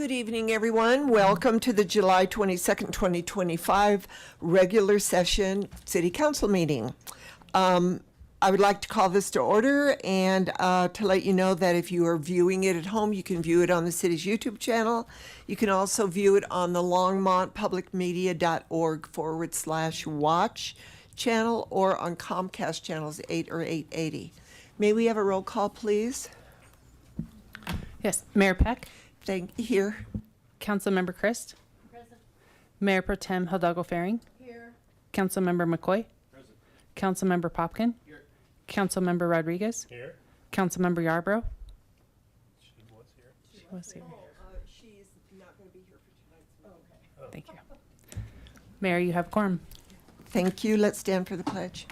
Good evening, everyone. Welcome to the July 22nd, 2025 regular session City Council meeting. I would like to call this to order and to let you know that if you are viewing it at home, you can view it on the city's YouTube channel. You can also view it on the longmontpublicmedia.org/watch channel or on Comcast channels 8 or 880. May we have a roll call, please? Yes, Mayor Peck, Thank you. Here. Councilmember Christ, present. Mayor Pro Tem Hidalgo Faring, here. Councilmember McCoy, present. Councilmember Popkin, here. Councilmember Rodriguez, here. Councilmember Yarbrough. She was here. She's not going to be here for tonight's meeting. Okay. Thank you. Mayor, you have quorum. Thank you. Let's stand for the pledge.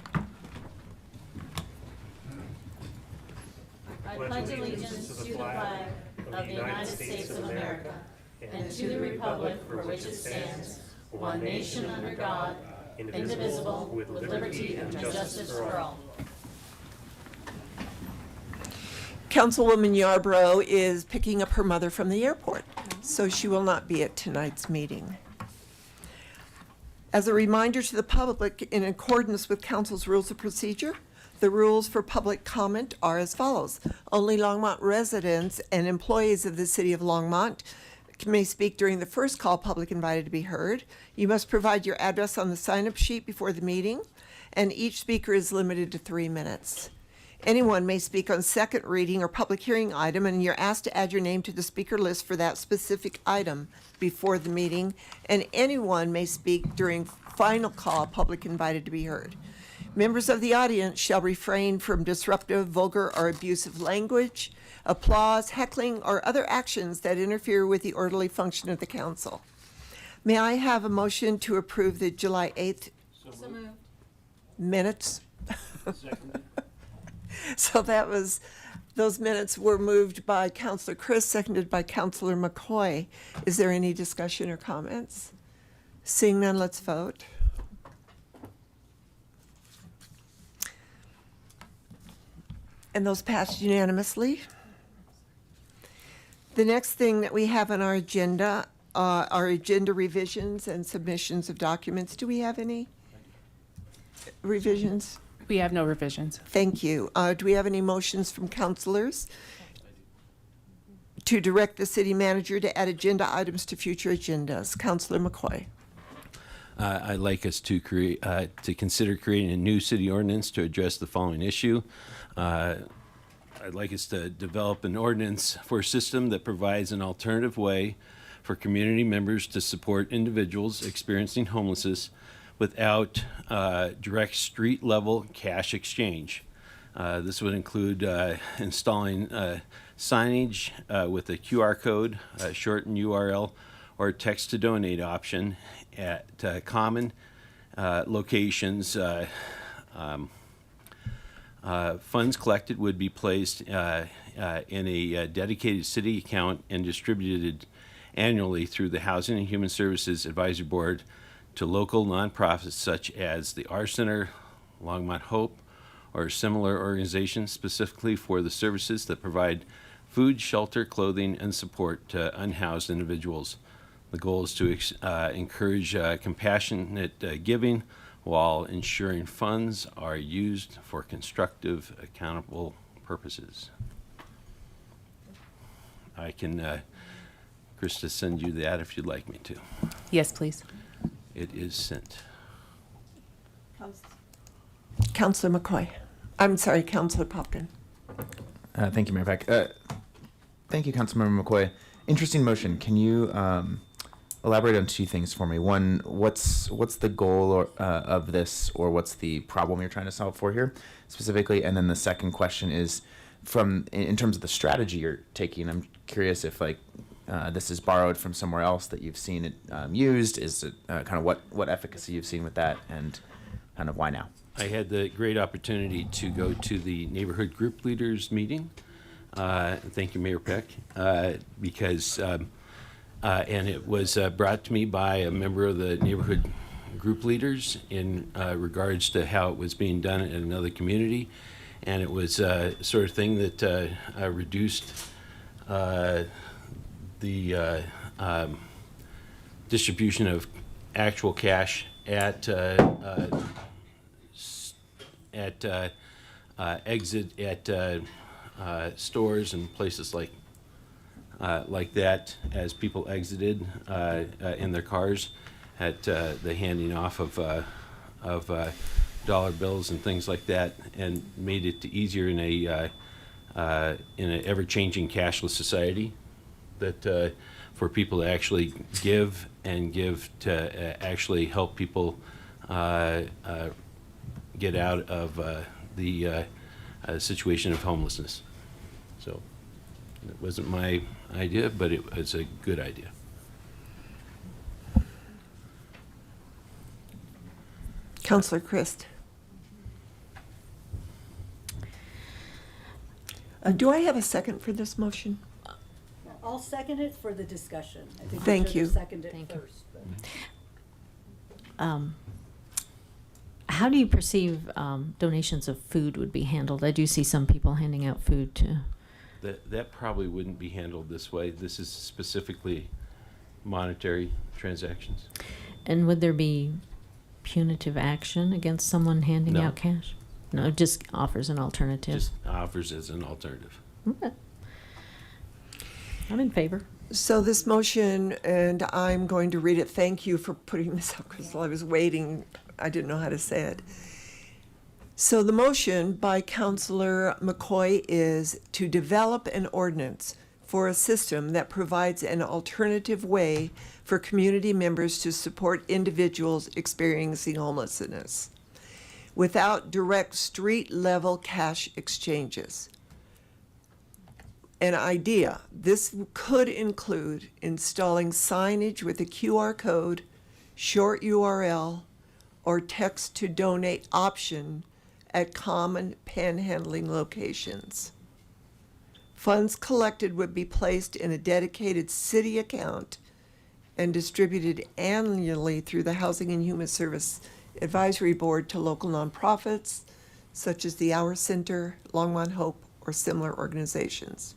I pledge allegiance to the flag of the United States of America and to the republic for which it stands, one nation under God, indivisible, with liberty and justice for all. Councilwoman Yarbrough is picking up her mother from the airport, so she will not be at tonight's meeting. As a reminder to the public, in accordance with Council's rules of procedure, the rules for public comment are as follows. Only Longmont residents and employees of the City of Longmont may speak during the first call public invited to be heard. You must provide your address on the sign-up sheet before the meeting, and each speaker is limited to 3 minutes. Anyone may speak on second reading or public hearing item, and you're asked to add your name to the speaker list for that specific item before the meeting, and anyone may speak during final call public invited to be heard. Members of the audience shall refrain from disruptive, vulgar, or abusive language, applause, heckling, or other actions that interfere with the orderly function of the council. May I have a motion to approve the July 8th So moved. minutes? So those minutes were moved by Councilor Chris, seconded by Councilor McCoy. Is there any discussion or comments? Seeing none, let's vote. And those passed unanimously. The next thing that we have on our agenda are agenda revisions and submissions of documents. Do we have any revisions? We have no revisions. Thank you. Do we have any motions from councilors to direct the city manager to add agenda items to future agendas? Councilor McCoy. I'd like us to consider creating a new city ordinance to address the following issue. I'd like us to develop an ordinance for a system that provides an alternative way for community members to support individuals experiencing homelessness without direct street-level cash exchange. This would include installing signage with a QR code, a shortened URL, or text-to-donate option at common locations. Funds collected would be placed in a dedicated city account and distributed annually through the Housing and Human Services Advisory Board to local nonprofits such as the R Center, Longmont Hope, or similar organizations specifically for the services that provide food, shelter, clothing, and support to unhoused individuals. The goal is to encourage compassionate giving while ensuring funds are used for constructive, accountable purposes. I can, Krista, send you that if you'd like me to. Yes, please. It is sent. Councilor McCoy. I'm sorry, Councilor Popkin. Thank you, Mayor Peck. Thank you, Councilmember McCoy. Interesting motion. Can you elaborate on 2 things for me? One, what's the goal of this, or what's the problem you're trying to solve for here specifically? And then the second question is, in terms of the strategy you're taking, I'm curious if this is borrowed from somewhere else that you've seen it used. Is it kind of what efficacy you've seen with that, and kind of why now? I had the great opportunity to go to the neighborhood group leaders meeting. Thank you, Mayor Peck, because and it was brought to me by a member of the neighborhood group leaders in regards to how it was being done in another community. And it was sort of thing that reduced the distribution of actual cash at exit at stores and places like that as people exited in their cars, at the handing off of dollar bills and things like that, and made it easier in a ever-changing cashless society, that for people to actually give and give to actually help people get out of the situation of homelessness. So it wasn't my idea, but it was a good idea. Councillor Christ. Do I have a second for this motion? I'll second it for the discussion. I think we Thank should you. have seconded Thank it you. first. How do you perceive donations of food would be handled? I do see some people handing out food to. That probably wouldn't be handled this way. This is specifically monetary transactions. And would there be punitive action against someone handing No. out cash? No, it just offers an alternative. Just offers as an alternative. Okay. I'm in favor. So this motion, and I'm going to read it. Thank you for putting this up, Crystal. I was waiting. I didn't know how to say it. So the motion by Councillor McCoy is to develop an ordinance for a system that provides an alternative way for community members to support individuals experiencing homelessness without direct street-level cash exchanges. An idea, this could include installing signage with a QR code, short URL, or text to donate option at common panhandling locations. Funds collected would be placed in a dedicated city account and distributed annually through the Housing and Human Service Advisory Board to local nonprofits such as the Hour Center, Longmont Hope, or similar organizations,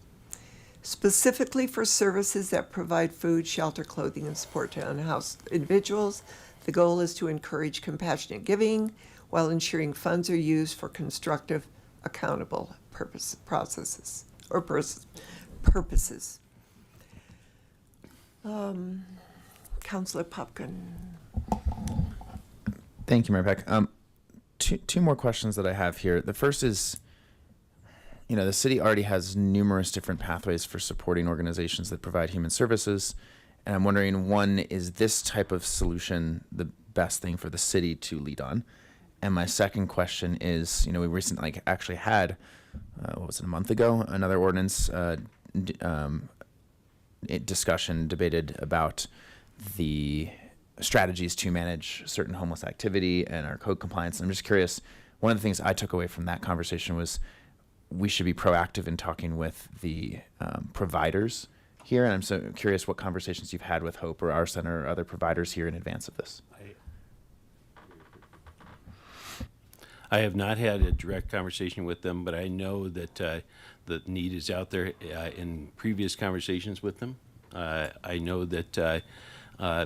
specifically for services that provide food, shelter, clothing, and support to unhoused individuals. The goal is to encourage compassionate giving while ensuring funds are used for constructive, accountable purposes. Councillor Popkin. Thank you, Mayor Peck. Two more questions that I have here. The first is, the city already has numerous different pathways for supporting organizations that provide human services. And I'm wondering, one, is this type of solution the best thing for the city to lead on? And my second question is, we recently actually had, what was it, a month ago, another ordinance discussion debated about the strategies to manage certain homeless activity and our code compliance. And I'm just curious, one of the things I took away from that conversation was we should be proactive in talking with the providers here. And I'm so curious what conversations you've had with Hope or Our Center or other providers here in advance of this. I have not had a direct conversation with them, but I know that the need is out there in previous conversations with them. I know that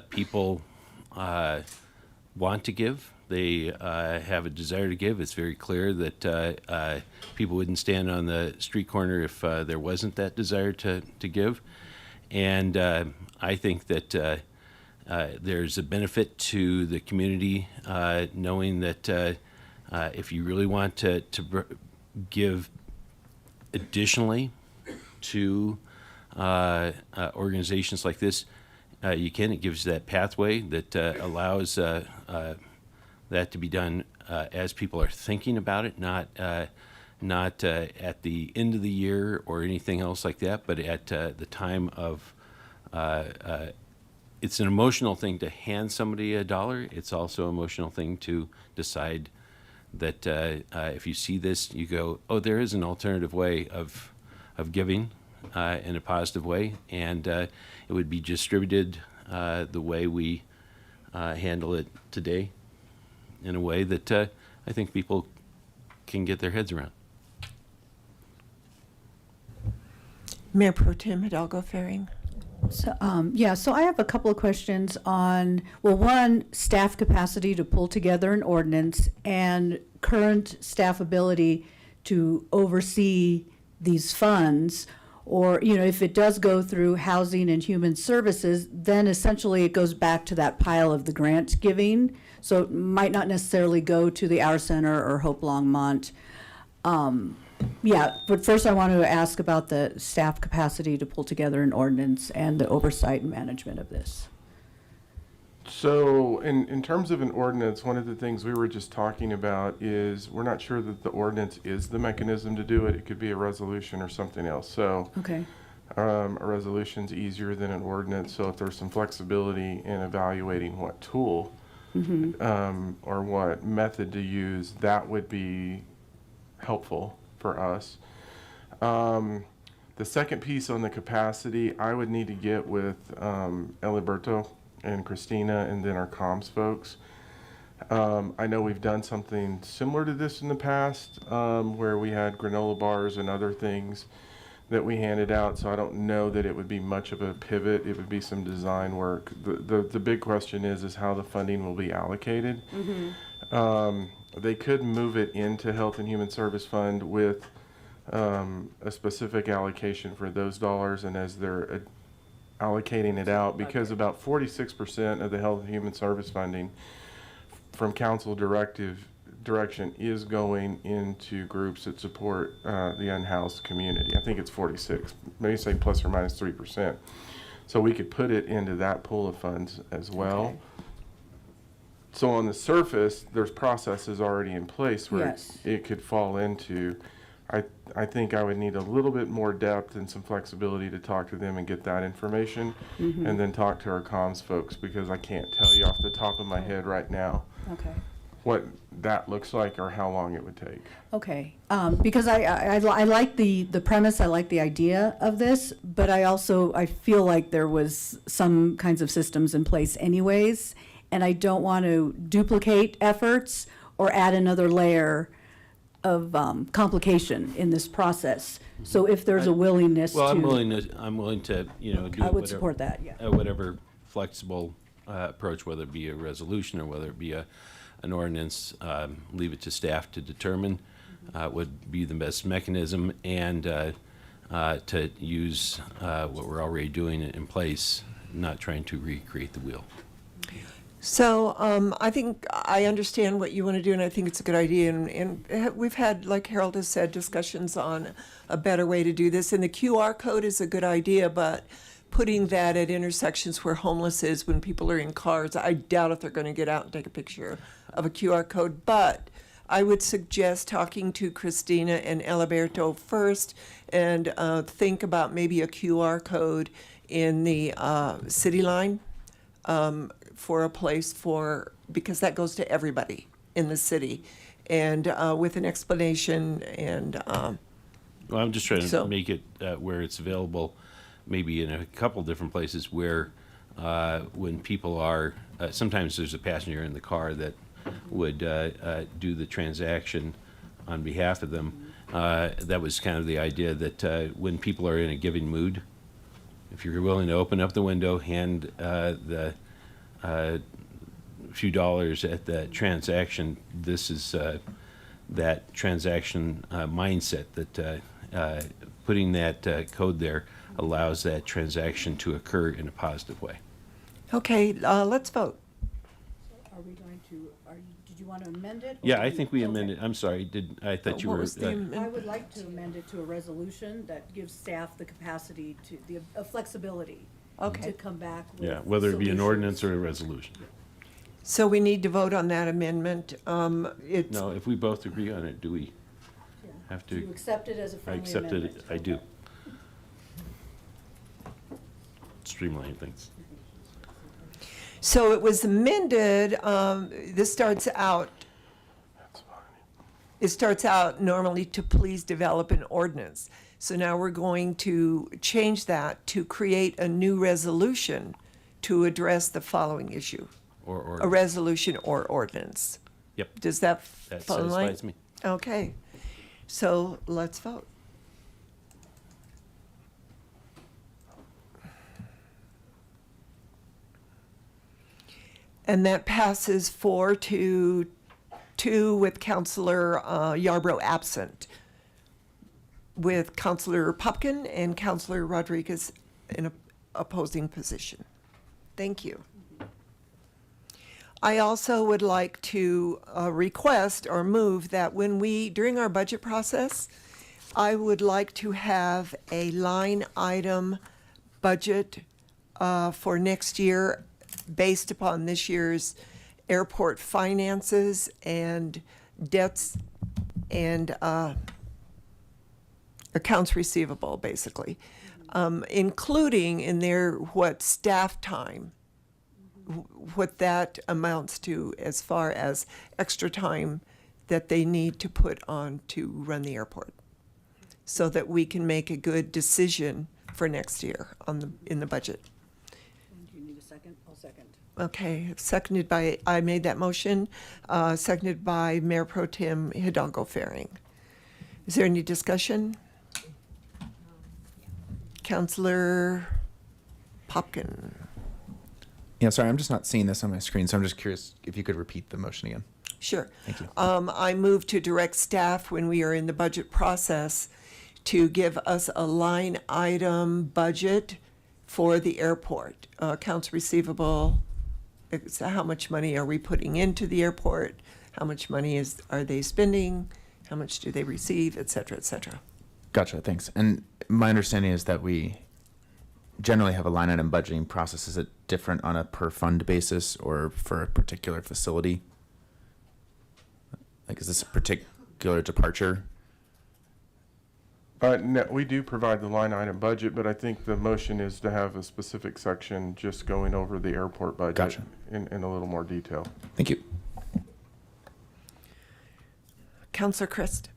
people want to give. They have a desire to give. It's very clear that people wouldn't stand on the street corner if there wasn't that desire to give. And I think that there's a benefit to the community knowing that if you really want to give additionally to organizations like this, you can. It gives that pathway that allows that to be done as people are thinking about it, not at the end of the year or anything else like that, but at the time of. It's an emotional thing to hand somebody $1. It's also an emotional thing to decide that if you see this, you go, oh, there is an alternative way of giving in a positive way, and it would be distributed the way we handle it today, in a way that I think people can get their heads around. Mayor Pro Tem Hidalgo Faring. So I have a couple of questions on, well, one, staff capacity to pull together an ordinance and current staff ability to oversee these funds. Or, if it does go through Housing and Human Services, then essentially it goes back to that pile of the grant giving. So it might not necessarily go to the Our Center or Hope Longmont. But first I want to ask about the staff capacity to pull together an ordinance and the oversight and management of this. So in terms of an ordinance, one of the things we were just talking about is we're not sure that the ordinance is the mechanism to do it. It could be a resolution or something else. So Okay. a resolution's easier than an ordinance. So if there's some flexibility in evaluating what tool or what method to use, that would be helpful for us. The second piece on the capacity, I would need to get with Eliberto and Christina and then our comms folks. I know we've done something similar to this in the past where we had granola bars and other things that we handed out, so I don't know that it would be much of a pivot. It would be some design work. The big question is how the funding will be allocated. They could move it into Health and Human Service Fund with a specific allocation for those dollars, and as they're allocating it out, because about 46% of the Health and Human Service funding from council direction is going into groups that support the unhoused community. I think it's 46, maybe say plus or minus 3%. So we could put it into that pool of funds as well. Okay. So on the surface, there's processes already in place where Yes. it could fall into. I think I would need a little bit more depth and some flexibility to talk to them and get that information, and then talk to our comms folks, because I can't tell you off the top of my head right now Okay. what that looks like or how long it would take. Okay, because I like the premise, I like the idea of this, but I feel like there was some kinds of systems in place anyways, and I don't want to duplicate efforts or add another layer of complication in this process. So if there's a willingness to. Well, I'm willing to, do I would whatever- support that, yeah. whatever flexible approach, whether it be a resolution or whether it be an ordinance, leave it to staff to determine would be the best mechanism, and to use what we're already doing in place, not trying to recreate the wheel. So I think I understand what you want to do, and I think it's a good idea. And we've had, like Harold has said, discussions on a better way to do this. And the QR code is a good idea, but putting that at intersections where homeless is, when people are in cars, I doubt if they're going to get out and take a picture of a QR code. But I would suggest talking to Christina and Eliberto first and think about maybe a QR code in the city line. For a place because that goes to everybody in the city, and with an explanation and. Well, I'm just trying to So- make it where it's available, maybe in a couple different places where when people are, sometimes there's a passenger in the car that would do the transaction on behalf of them. That was kind of the idea that when people are in a giving mood, if you're willing to open up the window, hand the few dollars at the transaction, this is that transaction mindset that putting that code there allows that transaction to occur in a positive way. Okay, let's vote. Are we going to, did you want to amend it? or Yeah, do I you- think we okay. amended, I'm sorry, I thought you What were, was the I amendment? would like to amend it to a resolution that gives staff the capacity to, the flexibility to Okay, come back with. yeah, whether it be an solutions. ordinance or a resolution. so we need to vote on that amendment. It's, No, if we both agree on it, do we Yeah. have Do you to? accept it as a I friendly accept amendment? it, I do. Streamline things. so it was amended, this starts out, it starts out normally to please develop an ordinance. So now we're going to change that to create a new resolution to address the following issue. Or, A resolution or ordinance. yep, Does that that fall in line? satisfies me. Okay, so let's vote. And that passes 4-2 with Counselor Yarbrough absent, with Counselor Popkin and Counselor Rodriguez in a opposing position. Thank you. I also would like to request or move that during our budget process, I would like to have a line item budget for next year based upon this year's airport finances and debts and accounts receivable, basically, including in there what staff time, what that amounts to as far as extra time that they need to put on to run the airport, so that we can make a good decision for next year in the budget. Do you need a second? I'll second. Okay, I made that motion, seconded by Mayor Pro Tem Hidalgo Faring. Is there any discussion? Counselor Popkin. Yeah, sorry, I'm just not seeing this on my screen, so I'm just curious if you could repeat the motion again. Sure. Thank you. I move to direct staff when we are in the budget process to give us a line item budget for the airport. Accounts receivable, how much money are we putting into the airport? How much money are they spending? How much do they receive, et cetera, et cetera. Gotcha, thanks. And my understanding is that we generally have a line item budgeting process. Is it different on a per fund basis or for a particular facility? Like, is this a particular departure? No, we do provide the line item budget, but I think the motion is to have a specific section just going over the airport budget Gotcha. in a little more detail. Thank you. Counselor Christ.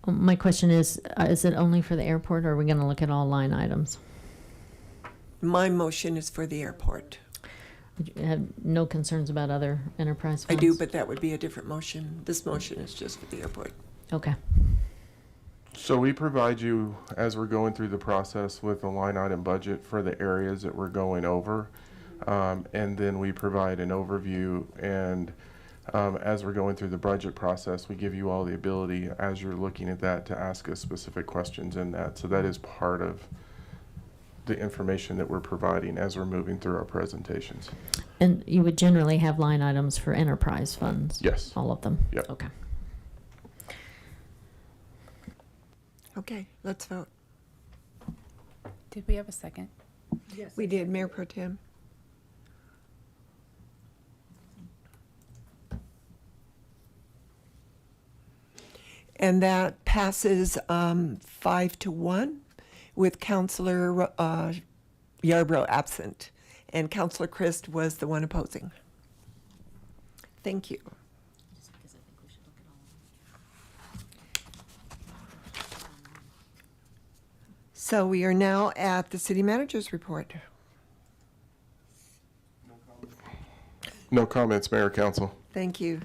My question is it only for the airport, or are we going to look at all line items? My motion is for the airport. You have no concerns about other enterprise I funds? do, but that would be a different motion. This motion is just for the airport. Okay. So we provide you, as we're going through the process, with a line item budget for the areas that we're going over. And then we provide an overview, and as we're going through the budget process, we give you all the ability, as you're looking at that, to ask us specific questions in that. So that is part of the information that we're providing as we're moving through our presentations. And you would generally have line items for enterprise funds? Yes. All of them? Yep. Okay. Okay, let's vote. Did we have a second? Yes. We did, Mayor Pro Tem. And that passes 5-1 with Counselor Yarbrough absent. And Counselor Christ was the one opposing. Thank you. So we are now at the city manager's report. No comments, Mayor, Council. Thank you.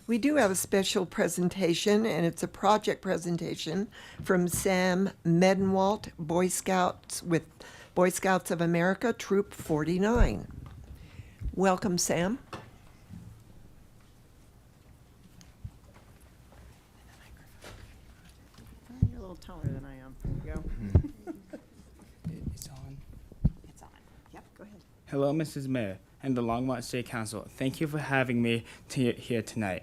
We do have a special presentation, and it's a project presentation from Sam Medenwalt, Boy Scouts with Boy Scouts of America, Troop 49. Welcome, Sam. You're a little taller than I am. There you go. It's on. It's on. Yep, go ahead. Hello, Mrs. Mayor and the Longmont City Council. Thank you for having me here tonight.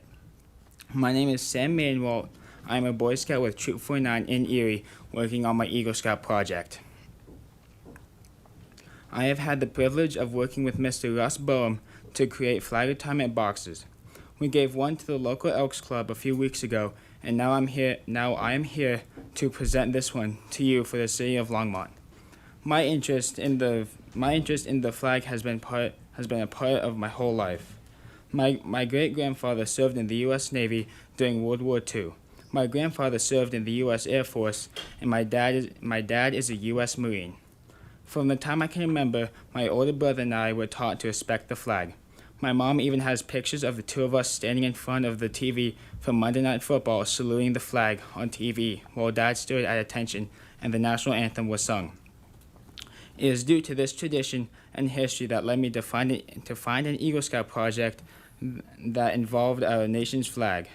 My name is Sam Manuel. I'm a Boy Scout with Troop 49 in Erie, working on my Eagle Scout project. I have had the privilege of working with Mr. Russ Boehm to create flag retirement boxes. We gave one to the local Elks Club a few weeks ago, and now I am here to present this one to you for the city of Longmont. My interest in the flag has been a part of my whole life. My great-grandfather served in the U.S. Navy during World War II. My grandfather served in the U.S. Air Force, and my dad is a U.S. Marine. From the time I can remember, my older brother and I were taught to respect the flag. My mom even has pictures of the two of us standing in front of the TV for Monday Night Football saluting the flag on TV while Dad stood at attention and the national anthem was sung. It is due to this tradition and history that led me to find an Eagle Scout project that involved our nation's flag.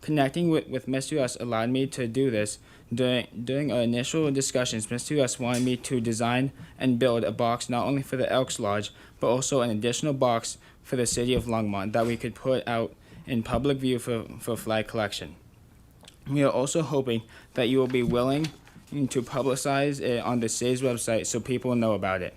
Connecting with Mr. Russ allowed me to do this. During our initial discussions, Mr. Russ wanted me to design and build a box not only for the Elks Lodge, but also an additional box for the city of Longmont that we could put out in public view for flag collection. We are also hoping that you will be willing to publicize it on the city's website so people know about it.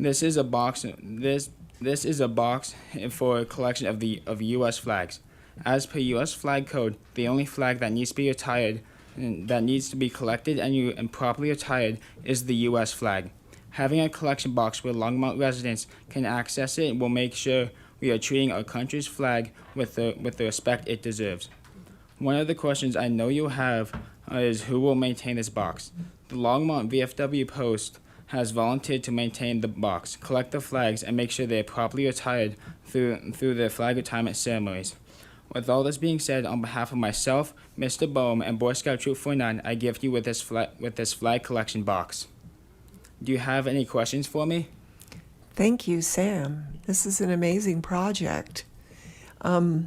This is a box. This is a box for a collection of U.S. flags. As per U.S. flag code, the only flag that needs to be retired, that needs to be collected and properly retired, is the U.S. flag. Having a collection box where Longmont residents can access it will make sure we are treating our country's flag with the respect it deserves. One of the questions I know you have is who will maintain this box. The Longmont VFW Post has volunteered to maintain the box, collect the flags, and make sure they are properly retired through the flag retirement ceremonies. With all this being said, on behalf of myself, Mr. Boehm, and Boy Scout Troop 49, I gift you with this flag collection box. Do you have any questions for me? Thank you, Sam. This is an amazing project. We're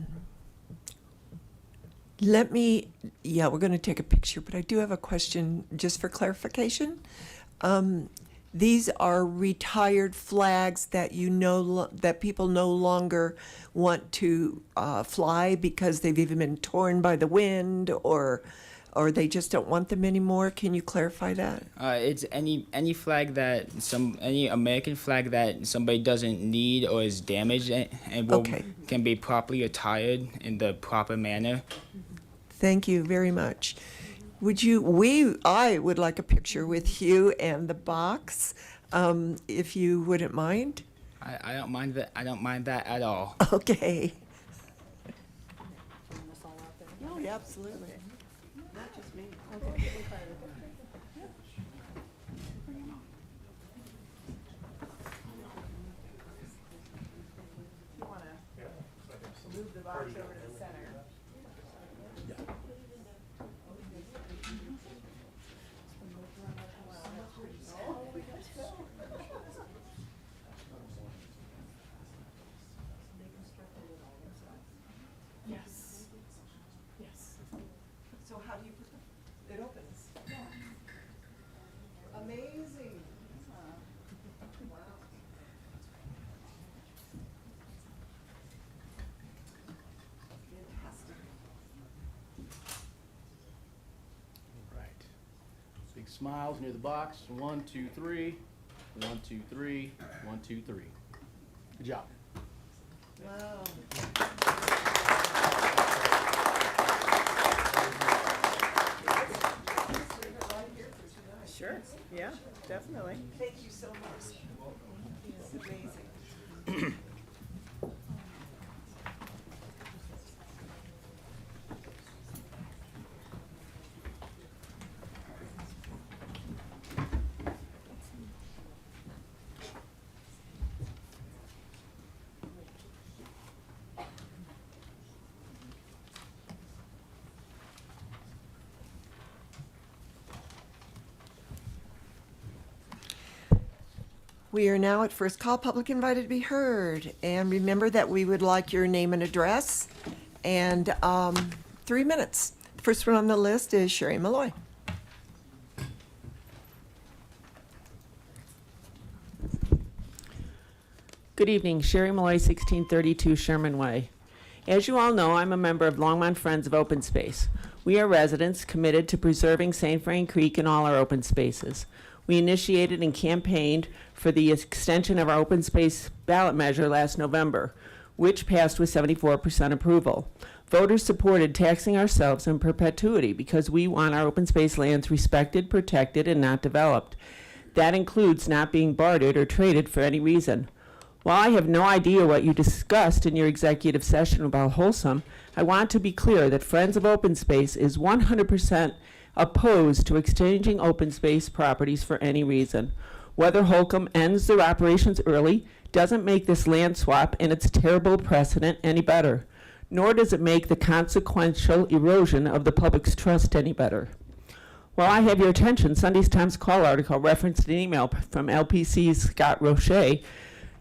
going to take a picture, but I do have a question just for clarification. These are retired flags that that people no longer want to fly because they've even been torn by the wind, or they just don't want them anymore. Can you clarify that? It's any flag any American flag that somebody doesn't need or is damaged and can be properly retired in the proper manner. Thank you very much. I would like a picture with you and the box, if you wouldn't mind. I don't mind that. I don't mind that at all. Okay. Oh, yeah, absolutely. Not just me. You want to move the box over to the center. So how do you put it opens? Amazing. Wow. Fantastic. Right. Big smiles near the box. 1, 2, 3. 1, 2, 3. 1, 2, 3. Good job. Wow. Sure, yeah, definitely. Thank you so much. It's amazing. We are now at first call, public invited to be heard. And remember that we would like your name and address and 3 minutes. The first one on the list is Sherry Malloy. Good evening, Sherry Malloy, 1632 Sherman Way. As you all know, I'm a member of Longmont Friends of Open Space. We are residents committed to preserving St. Frank Creek and all our open spaces. We initiated and campaigned for the extension of our open space ballot measure last November, which passed with 74% approval. Voters supported taxing ourselves in perpetuity because we want our open space lands respected, protected, and not developed. That includes not being bartered or traded for any reason. While I have no idea what you discussed in your executive session about Wholesome, I want to be clear that Friends of Open Space is 100% opposed to exchanging open space properties for any reason. Whether Holcomb ends their operations early doesn't make this land swap and its terrible precedent any better, nor does it make the consequential erosion of the public's trust any better. Well, I have your attention. Sunday's Times Call article referenced an email from LPC's Scott Roche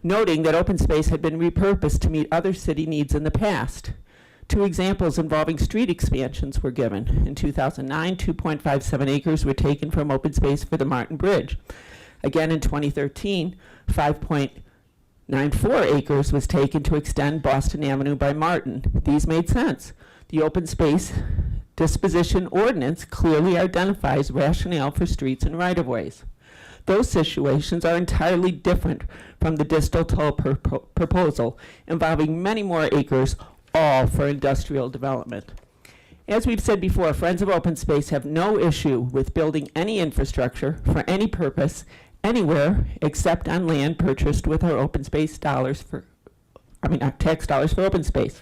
noting that open space had been repurposed to meet other city needs in the past. 2 examples involving street expansions were given. In 2009, 2.57 acres were taken from open space for the Martin Bridge. Again, in 2013, 5.94 acres was taken to extend Boston Avenue by Martin. These made sense. The open space disposition ordinance clearly identifies rationale for streets and right-of-ways. Those situations are entirely different from the distal toll proposal involving many more acres, all for industrial development. As we've said before, Friends of Open Space have no issue with building any infrastructure for any purpose anywhere except on land purchased with our open space dollars tax dollars for open space.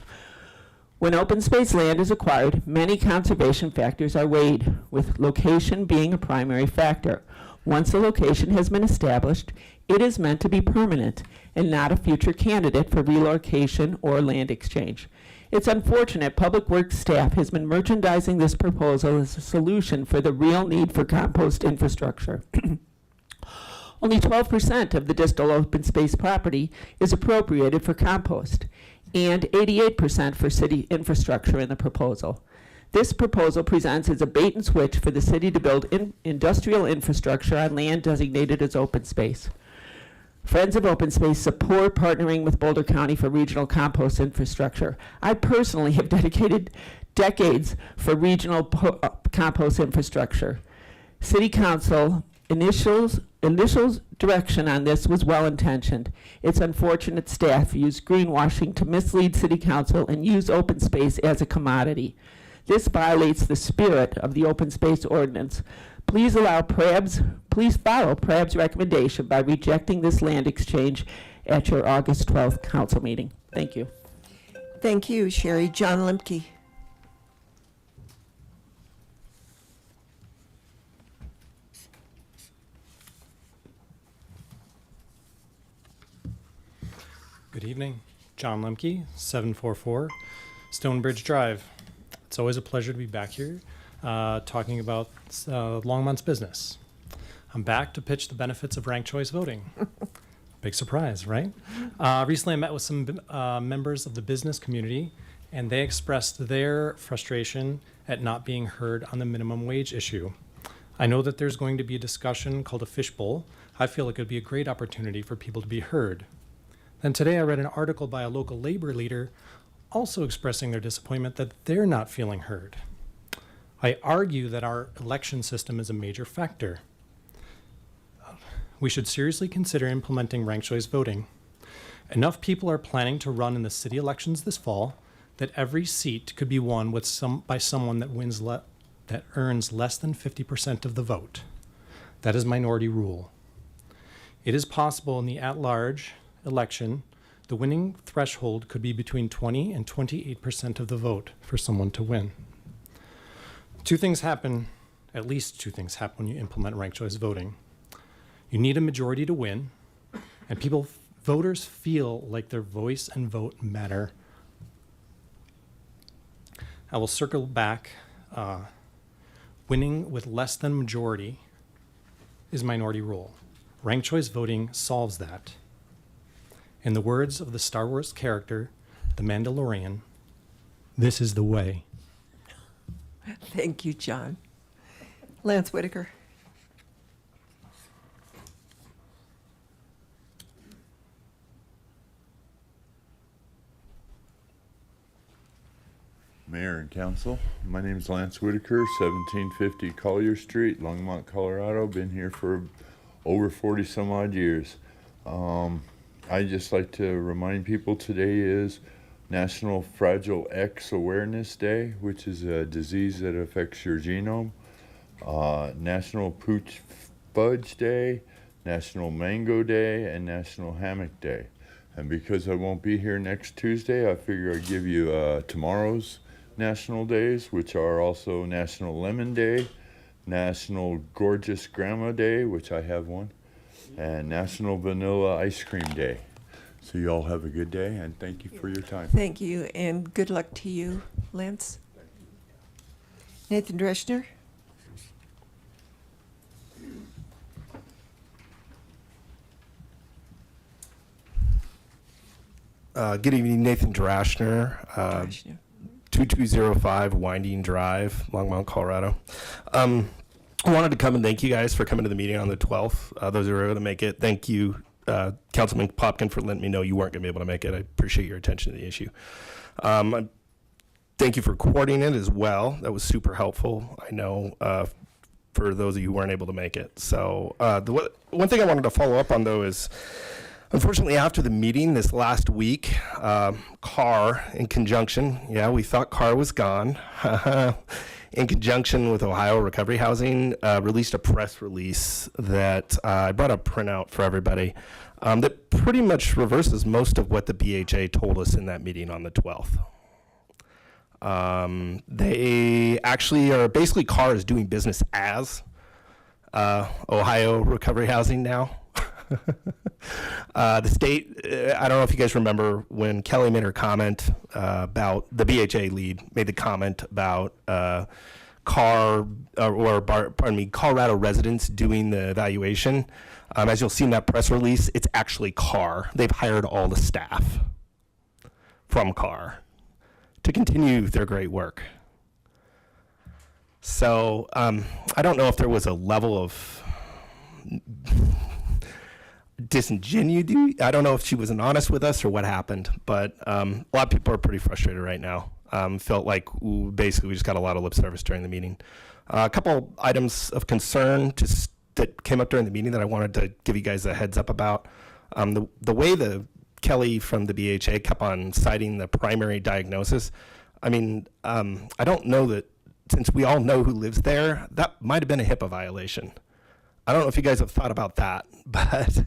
When open space land is acquired, many conservation factors are weighed, with location being a primary factor. Once a location has been established, it is meant to be permanent and not a future candidate for relocation or land exchange. It's unfortunate Public Works staff has been merchandising this proposal as a solution for the real need for compost infrastructure. Only 12% of the distal open space property is appropriated for compost, and 88% for city infrastructure in the proposal. This proposal presents as a bait and switch for the city to build industrial infrastructure on land designated as open space. Friends of Open Space support partnering with Boulder County for regional compost infrastructure. I personally have dedicated decades for regional compost infrastructure. City Council initial direction on this was well-intentioned. It's unfortunate staff used greenwashing to mislead City Council and use open space as a commodity. This violates the spirit of the open space ordinance. Please follow PRAB's recommendation by rejecting this land exchange at your August 12th council meeting. Thank you. Thank you, Sherry. John Lemke. Good evening. John Lemke, 744 Stonebridge Drive. It's always a pleasure to be back here talking about Longmont's business. I'm back to pitch the benefits of ranked choice voting. Big surprise, right? Recently, I met with some members of the business community, and they expressed their frustration at not being heard on the minimum wage issue. I know that there's going to be a discussion called a fishbowl. I feel it could be a great opportunity for people to be heard. Then today I read an article by a local labor leader also expressing their disappointment that they're not feeling heard. I argue that our election system is a major factor. We should seriously consider implementing ranked choice voting. Enough people are planning to run in the city elections this fall that every seat could be won by someone that earns less than 50% of the vote. That is minority rule. It is possible in the at-large election, the winning threshold could be between 20 and 28% of the vote for someone to win. At least two things happen when you implement ranked choice voting. You need a majority to win, and voters feel like their voice and vote matter. I will circle back. Winning with less than majority is minority rule. Ranked choice voting solves that. In the words of the Star Wars character, the Mandalorian, this is the way. Thank you, John. Lance Whitaker. Mayor and Council, my name is Lance Whitaker, 1750 Collier Street, Longmont, Colorado. Been here for over 40 some odd years. I'd just like to remind people today is National Fragile X Awareness Day, which is a disease that affects your genome. National Pooch Fudge Day, National Mango Day, and National Hammock Day. And because I won't be here next Tuesday, I figure I'd give you tomorrow's national days, which are also National Lemon Day, National Gorgeous Grandma Day, which I have one, and National Vanilla Ice Cream Day. So you all have a good day, and thank you for your time. Thank you, and good luck to you, Lance. Nathan Dreschner. Good evening, Nathan Drashner, 2205 Winding Drive, Longmont, Colorado. I wanted to come and thank you guys for coming to the meeting on the 12th. Those who were able to make it, thank you, Councilman Popkin, for letting me know you weren't going to be able to make it. I appreciate your attention to the issue. Thank you for coordinating it as well. That was super helpful. I know for those of you who weren't able to make it. So one thing I wanted to follow up on, though, is unfortunately, after the meeting this last week, CAR, in conjunction, we thought CAR was gone, in conjunction with Ohio Recovery Housing, released a press release that I brought a printout for everybody that pretty much reverses most of what the BHA told us in that meeting on the 12th. They actually are basically, CAR is doing business as Ohio Recovery Housing now. The state, I don't know if you guys remember when Kelly made her comment about the BHA lead, made the comment about Colorado residents doing the evaluation. As you'll see in that press release, it's actually CAR. They've hired all the staff from CAR to continue their great work. So I don't know if there was a level of disingenuity. I don't know if she wasn't honest with us or what happened, but a lot of people are pretty frustrated right now. Felt like basically we just got a lot of lip service during the meeting. A couple items of concern that came up during the meeting that I wanted to give you guys a heads up about. The way the Kelly from the BHA kept on citing the primary diagnosis. I mean, I don't know that, since we all know who lives there, that might have been a HIPAA violation. I don't know if you guys have thought about that, but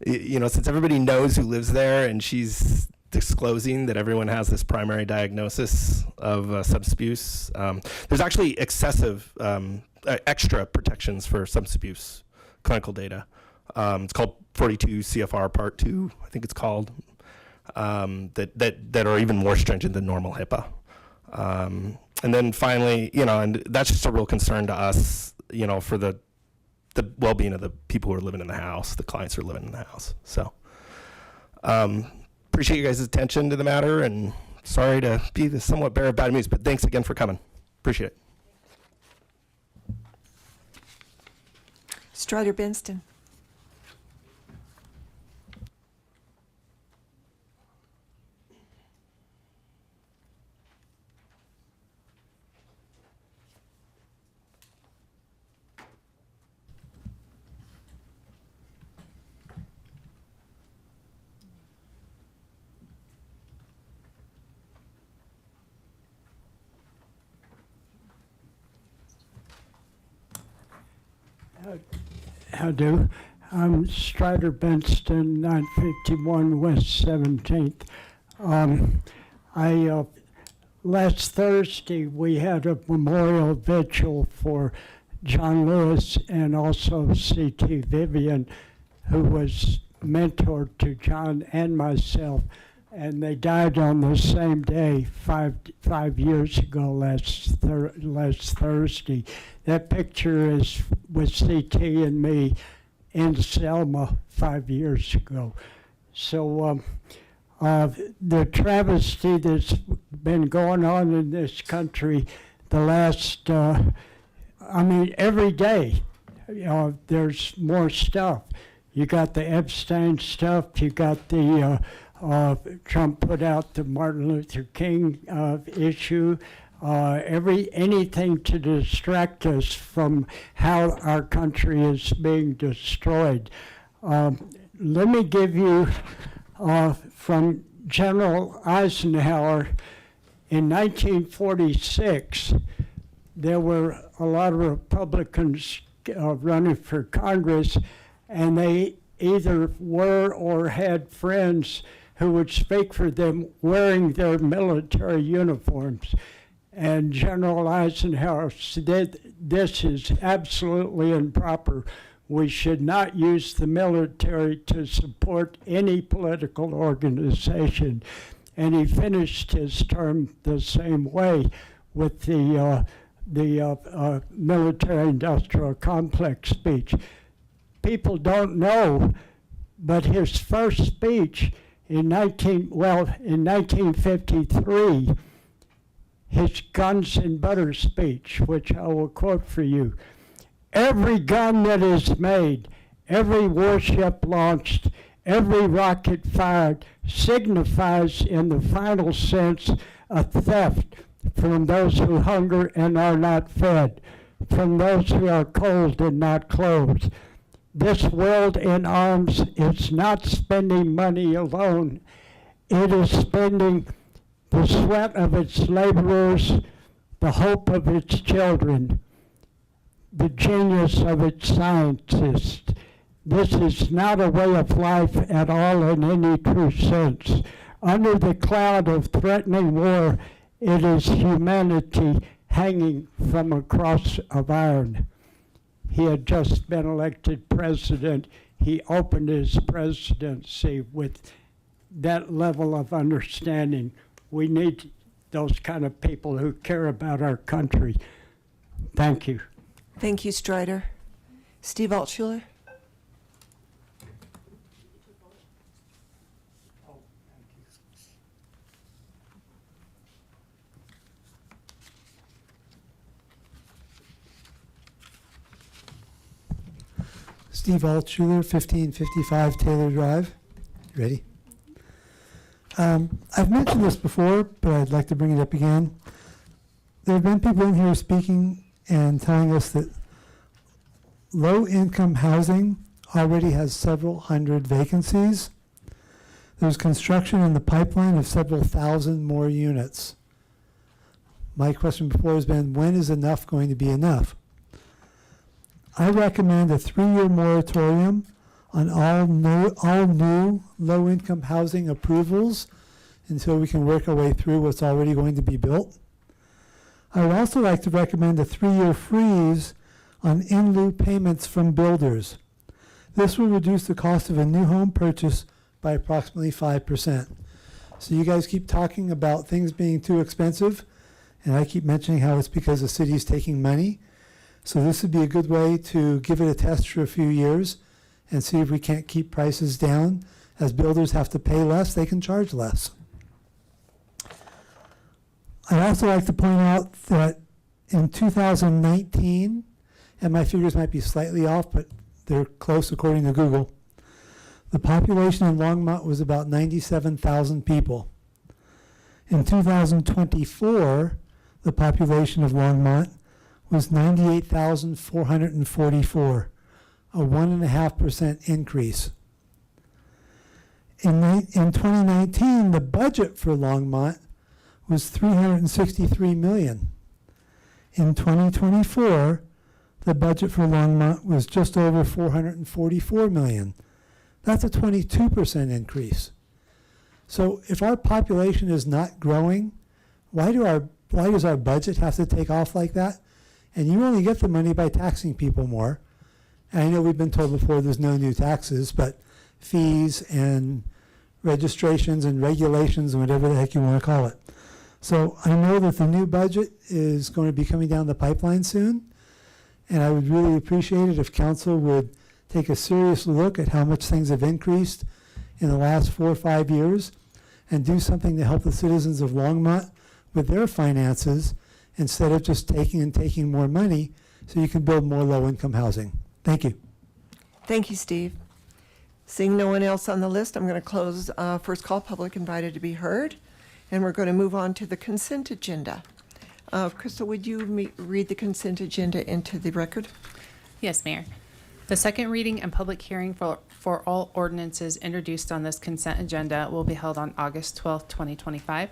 since everybody knows who lives there and she's disclosing that everyone has this primary diagnosis of substance abuse, there's actually excessive extra protections for substance abuse clinical data. It's called 42 CFR Part 2, I think it's called, that are even more stringent than normal HIPAA. And then finally, and that's just a real concern to us, for the well-being of the people who are living in the house, the clients who are living in the house. So appreciate you guys' attention to the matter, and sorry to be the somewhat bearer of bad news, but thanks again for coming. Appreciate it. Strider Benston. How do? I'm Strider Benston, 951 West 17th. Last Thursday we had a memorial vigil for John Lewis and also C.T. Vivian, who was mentor to John and myself, and they died on the same day, five years ago, last Thursday. That picture is with C.T. and me in Selma 5 years ago. So the travesty that's been going on in this country the last, every day, there's more stuff. You got the Epstein stuff, you got the Trump put out the Martin Luther King issue, anything to distract us from how our country is being destroyed. Let me give you from General Eisenhower in 1946. There were a lot of Republicans running for Congress, and they either were or had friends who would speak for them wearing their military uniforms. And General Eisenhower said, this is absolutely improper. We should not use the military to support any political organization. And he finished his term the same way with the military-industrial complex speech. People don't know but his first speech in 1953, his guns and butter speech, which I will quote for you. Every gun that is made, every warship launched, every rocket fired signifies in the final sense a theft from those who hunger and are not fed, from those who are cold and not clothed. This world in arms is not spending money alone. It is spending the sweat of its laborers, the hope of its children, the genius of its scientists. This is not a way of life at all in any true sense. Under the cloud of threatening war, it is humanity hanging from a cross of iron. He had just been elected president. He opened his presidency with that level of understanding. We need those kind of people who care about our country. Thank you. Thank you, Strider. Steve Altshuler. Steve Altshuler, 1555 Taylor Drive. You ready? I've mentioned this before, but I'd like to bring it up again. There have been people in here speaking and telling us that low-income housing already has several hundred vacancies. There's construction in the pipeline of several thousand more units. My question before has been, when is enough going to be enough? I recommend a 3-year moratorium on all new low-income housing approvals until we can work our way through what's already going to be built. I would also like to recommend a 3-year freeze on in lieu payments from builders. This will reduce the cost of a new home purchase by approximately 5%. So you guys keep talking about things being too expensive, and I keep mentioning how it's because the city is taking money. So this would be a good way to give it a test for a few years and see if we can't keep prices down. As builders have to pay less, they can charge less. I'd also like to point out that in 2019, and my figures might be slightly off, but they're close according to Google, the population in Longmont was about 97,000 people. In 2024, the population of Longmont was 98,444, a 1.5% increase. In 2019, the budget for Longmont was $363 million. In 2024, the budget for Longmont was just over $444 million. That's a 22% increase. So if our population is not growing, why does our budget have to take off like that? And you only get the money by taxing people more. And I know we've been told before there's no new taxes, but fees and registrations and regulations and whatever the heck you want to call it. So I know that the new budget is going to be coming down the pipeline soon, and I would really appreciate it if council would take a serious look at how much things have increased in the last 4 or 5 years and do something to help the citizens of Longmont with their finances instead of just taking more money so you can build more low-income housing. Thank you. Thank you, Steve. Seeing no one else on the list, I'm going to close first call, public invited to be heard, and we're going to move on to the consent agenda. Crystal, would you read the consent agenda into the record? Yes, Mayor. The second reading and public hearing for all ordinances introduced on this consent agenda will be held on August 12th, 2025.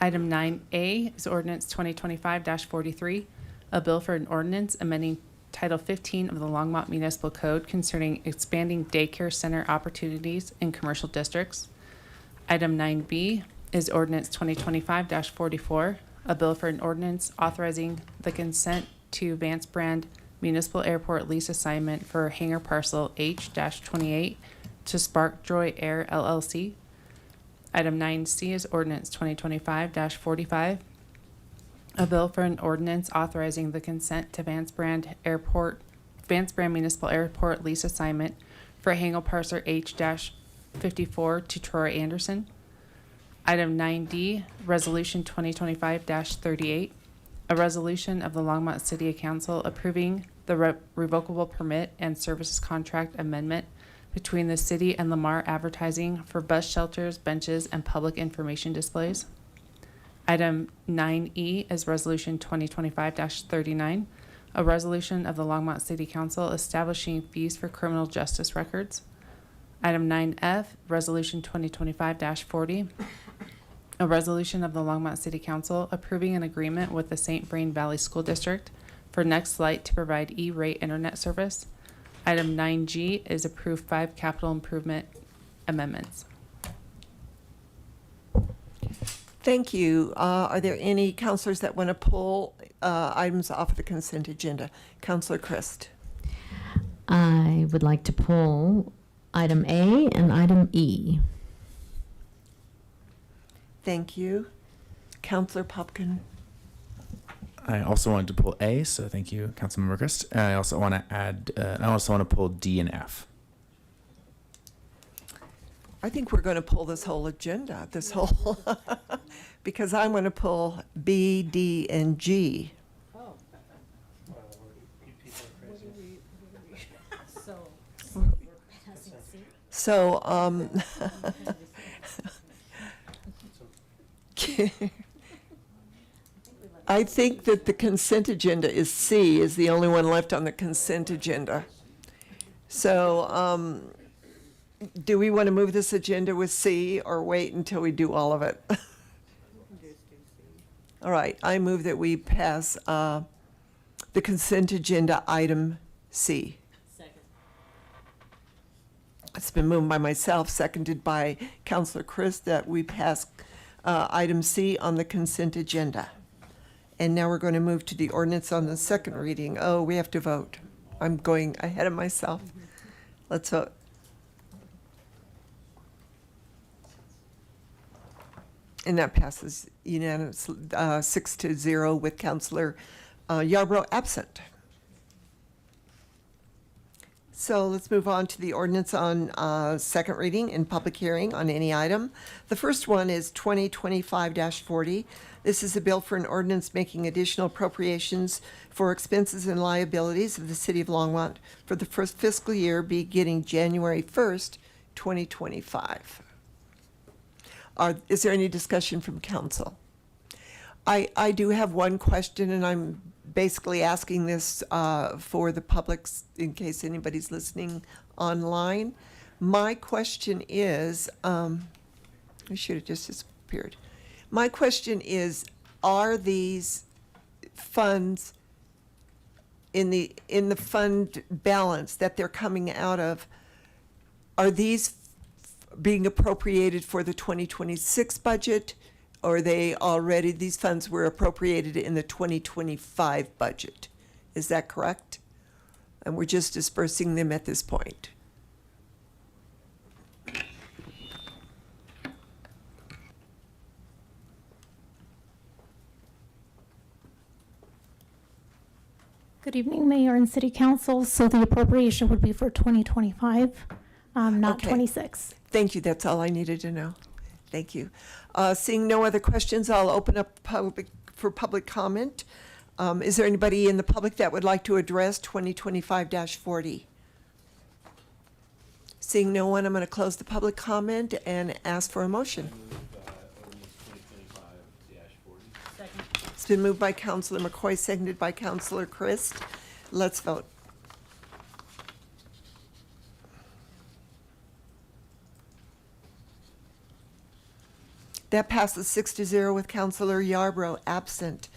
Item 9A is ordinance 2025-43, a bill for an ordinance amending Title 15 of the Longmont Municipal Code concerning expanding daycare center opportunities in commercial districts. Item 9B is ordinance 2025-44, a bill for an ordinance authorizing the consent to Vance Brand Municipal Airport lease assignment for hangar parcel H-28 to Spark Joy Air LLC. Item 9C is ordinance 2025-45, a bill for an ordinance authorizing the consent to Vance Brand Municipal Airport lease assignment for Hangel Parser H-54 to Troy Anderson. Item 9D, Resolution 2025-38, a resolution of the Longmont City Council approving the revocable permit and services contract amendment between the city and Lamar Advertising for bus shelters, benches, and public information displays. Item 9E is Resolution 2025-39, a resolution of the Longmont City Council establishing fees for criminal justice records. Item 9F, Resolution 2025-40, a resolution of the Longmont City Council approving an agreement with the St. Vrain Valley School District for NextLight to provide E-rate internet service. Item 9G is approve 5 capital improvement amendments. Thank you. Are there any counselors that want to pull items off of the consent agenda? Counselor Christ. I would like to pull item A and item E. Thank you. Counselor Popkin. I also wanted to pull A, so thank you, Councilmember Christ. I also want to add. I also want to pull D and F. I think we're going to pull this whole agenda, because I'm going to pull B, D, and G. So, I think that the consent agenda is C, is the only one left on the consent agenda. So, do we want to move this agenda with C or wait until we do all of it? All right, I move that we pass the consent agenda item C. It's been moved by myself, seconded by Councilor Chris, that we pass item C on the consent agenda. And now we're going to move to the ordinance on the second reading. Oh, we have to vote. I'm going ahead of myself. Let's vote. And that passes unanimously, 6-0 with Councilor Yarbrough absent. So let's move on to the ordinance on second reading and public hearing on any item. The first one is 2025-40. This is a bill for an ordinance making additional appropriations for expenses and liabilities of the City of Longmont for the first fiscal year beginning January 1st, 2025. Is there any discussion from council? I do have one question, and I'm basically asking this for the public in case anybody's listening online. My question is, I should have just disappeared. My question is, are these funds in the fund balance that they're coming out of, are these being appropriated for the 2026 budget? Or these funds were appropriated in the 2025 budget? Is that correct? And we're just dispersing them at this point. Good evening, Mayor and City Council. So the appropriation would be for 2025, not Okay. 26. Thank you. That's all I needed to know. Thank you. Seeing no other questions, I'll open up for public comment. Is there anybody in the public that would like to address 2025-40? Seeing no one, I'm going to close the public comment and ask for a motion. It's been moved by Councilor McCoy, seconded by Councilor Christ. Let's vote. That passes 6-0 with Councilor Yarbrough absent.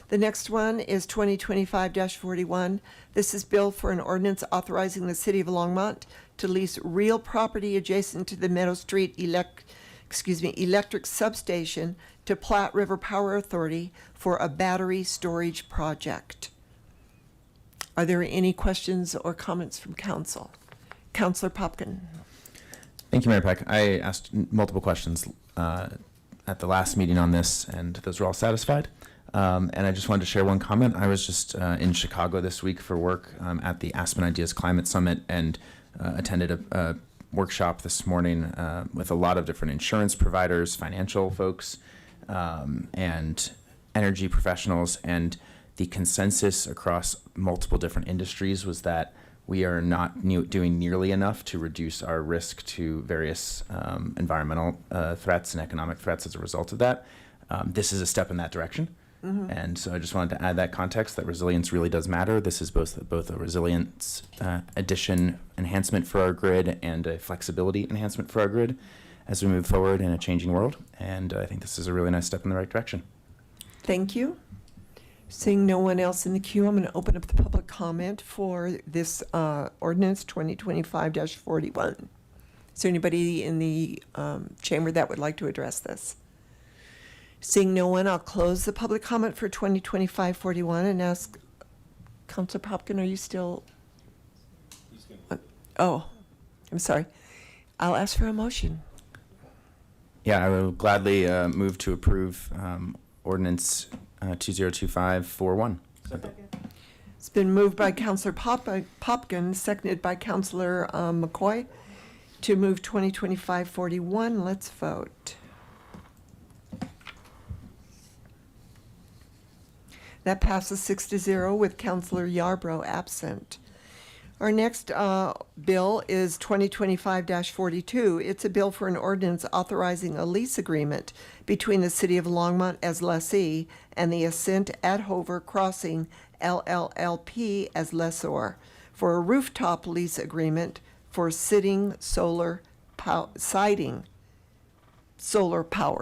The next one is 2025-41. This is bill for an ordinance authorizing the City of Longmont to lease real property adjacent to the Meadow Street electric substation to Platte River Power Authority for a battery storage project. Are there any questions or comments from council? Councilor Popkin. Thank you, Mayor Peck. I asked multiple questions at the last meeting on this, and those were all satisfied. And I just wanted to share one comment. I was just in Chicago this week for work at the Aspen Ideas Climate Summit, and attended a workshop this morning with a lot of different insurance providers, financial folks, and energy professionals, and the consensus across multiple different industries was that we are not doing nearly enough to reduce our risk to various environmental threats and economic threats as a result of that. This is a step in that direction. And so I just wanted to add that context that resilience really does matter. This is both a resilience addition enhancement for our grid and a flexibility enhancement for our grid as we move forward in a changing world. And I think this is a really nice step in the right direction. Thank you. Seeing no one else in the queue, I'm going to open up the public comment for this ordinance 2025-41. Is there anybody in the chamber that would like to address this? Seeing no one, I'll close the public comment for 2025-41 and ask Councilor Popkin, are you still? Oh, I'm sorry. I'll ask for a motion. Yeah, I will gladly move to approve ordinance 2025-41. It's been moved by Councilor Popkin, seconded by Councilor McCoy to move 2025-41. Let's vote. That passes 6-0 with Councilor Yarbrough absent. Our next bill is 2025-42. It's a bill for an ordinance authorizing a lease agreement between the City of Longmont as lessee and the Ascent at Hover Crossing LLLP as lessor for a rooftop lease agreement for siding solar power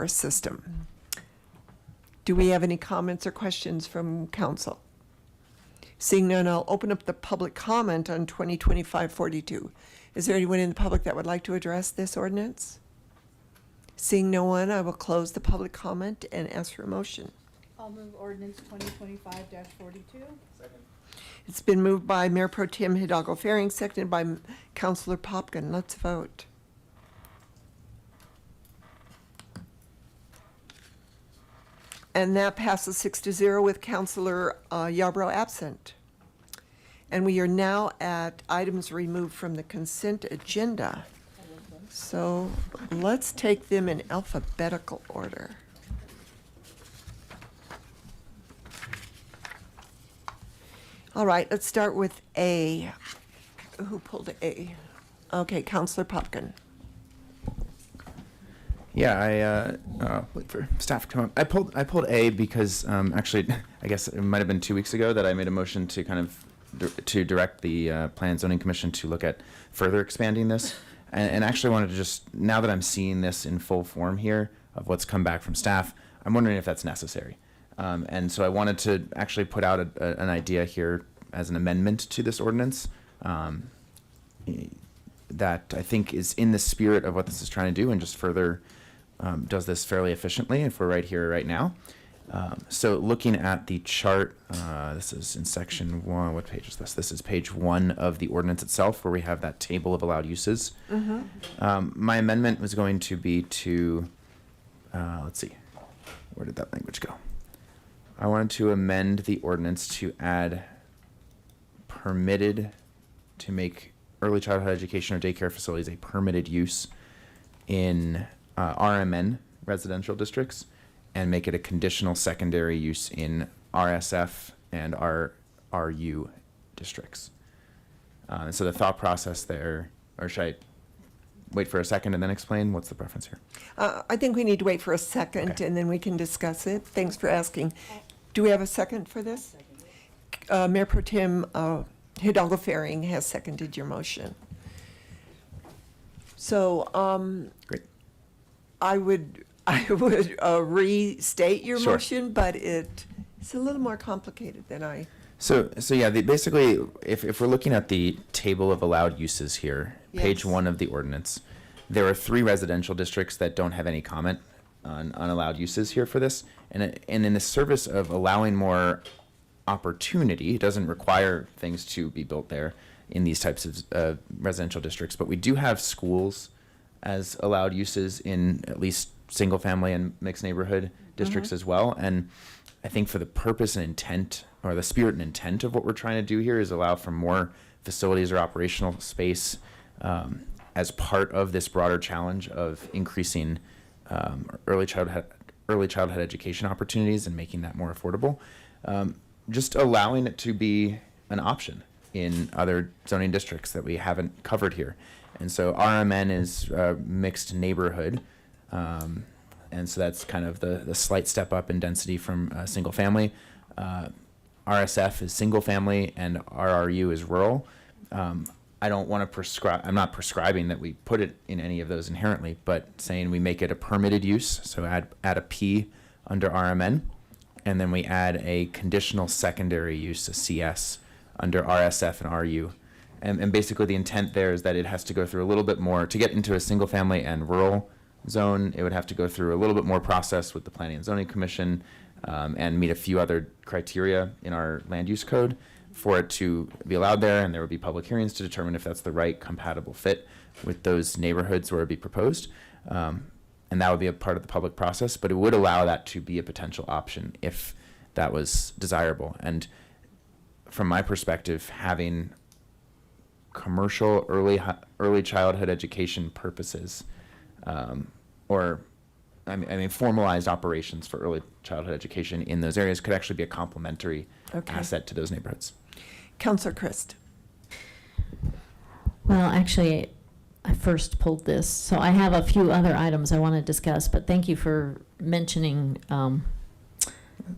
system. Do we have any comments or questions from council? Seeing none, I'll open up the public comment on 2025-42. Is there anyone in the public that would like to address this ordinance? Seeing no one, I will close the public comment and ask for a motion. I'll move ordinance 2025-42. It's been moved by Mayor Pro Tem Hidalgo Faring, seconded by Councilor Popkin. Let's vote. And that passes 6-0 with Councilor Yarbrough absent. And we are now at items removed from the consent agenda. So let's take them in alphabetical order. All right, let's start with A. Who pulled A? Okay, Councilor Popkin. Yeah, wait for staff to come up. I pulled A because actually, I guess it might have been 2 weeks ago that I made a motion to kind of to direct the Plan and Zoning Commission to look at further expanding this, and actually wanted to just, now that I'm seeing this in full form here of what's come back from staff, I'm wondering if that's necessary. And so I wanted to actually put out an idea here as an amendment to this ordinance that I think is in the spirit of what this is trying to do and just further does this fairly efficiently if we're right here right now. So looking at the chart, this is in section 1. What page is this? This is page 1 of the ordinance itself, where we have that table of allowed uses. My amendment was going to be to, let's see, where did that language go? I wanted to amend the ordinance to add permitted, to make early childhood education or daycare facilities a permitted use in RMN residential districts, and make it a conditional secondary use in RSF and RU districts. So the thought process there, or should I wait for a second and then explain? What's the preference here? I think we need to wait for a second, Okay. and then we can discuss it. Thanks for asking. Do we have a second for this? Mayor Pro Tem Hidalgo Faring has seconded your motion. So Great. I would restate your Sure. motion, but it's a little more complicated than I. So yeah, basically, if we're looking at the table of allowed uses here, page Yes. 1 of the ordinance, there are 3 residential districts that don't have any comment on allowed uses here for this. And in the service of allowing more opportunity, it doesn't require things to be built there in these types of residential districts, but we do have schools as allowed uses in at least single family and mixed neighborhood districts as well. And I think for the purpose and intent, or the spirit and intent of what we're trying to do here, is allow for more facilities or operational space as part of this broader challenge of increasing early childhood education opportunities and making that more affordable, just allowing it to be an option in other zoning districts that we haven't covered here. And so RMN is mixed neighborhood. And so that's kind of the slight step up in density from single family. RSF is single family and RRU is rural. I don't want to prescribe, I'm not prescribing that we put it in any of those inherently, but saying we make it a permitted use. So add a P under RMN, and then we add a conditional secondary use, a CS, under RSF and RU. And basically the intent there is that it has to go through a little bit more, to get into a single family and rural zone, it would have to go through a little bit more process with the Planning and Zoning Commission, and meet a few other criteria in our land use code for it to be allowed there, and there would be public hearings to determine if that's the right compatible fit with those neighborhoods where it'd be proposed. And that would be a part of the public process, but it would allow that to be a potential option if that was desirable. And from my perspective, having commercial early childhood education purposes, formalized operations for early childhood education in those areas could actually be a complementary asset to those neighborhoods. Councillor Christ. Well, actually, I first pulled this, so I have a few other items I want to discuss, but thank you for mentioning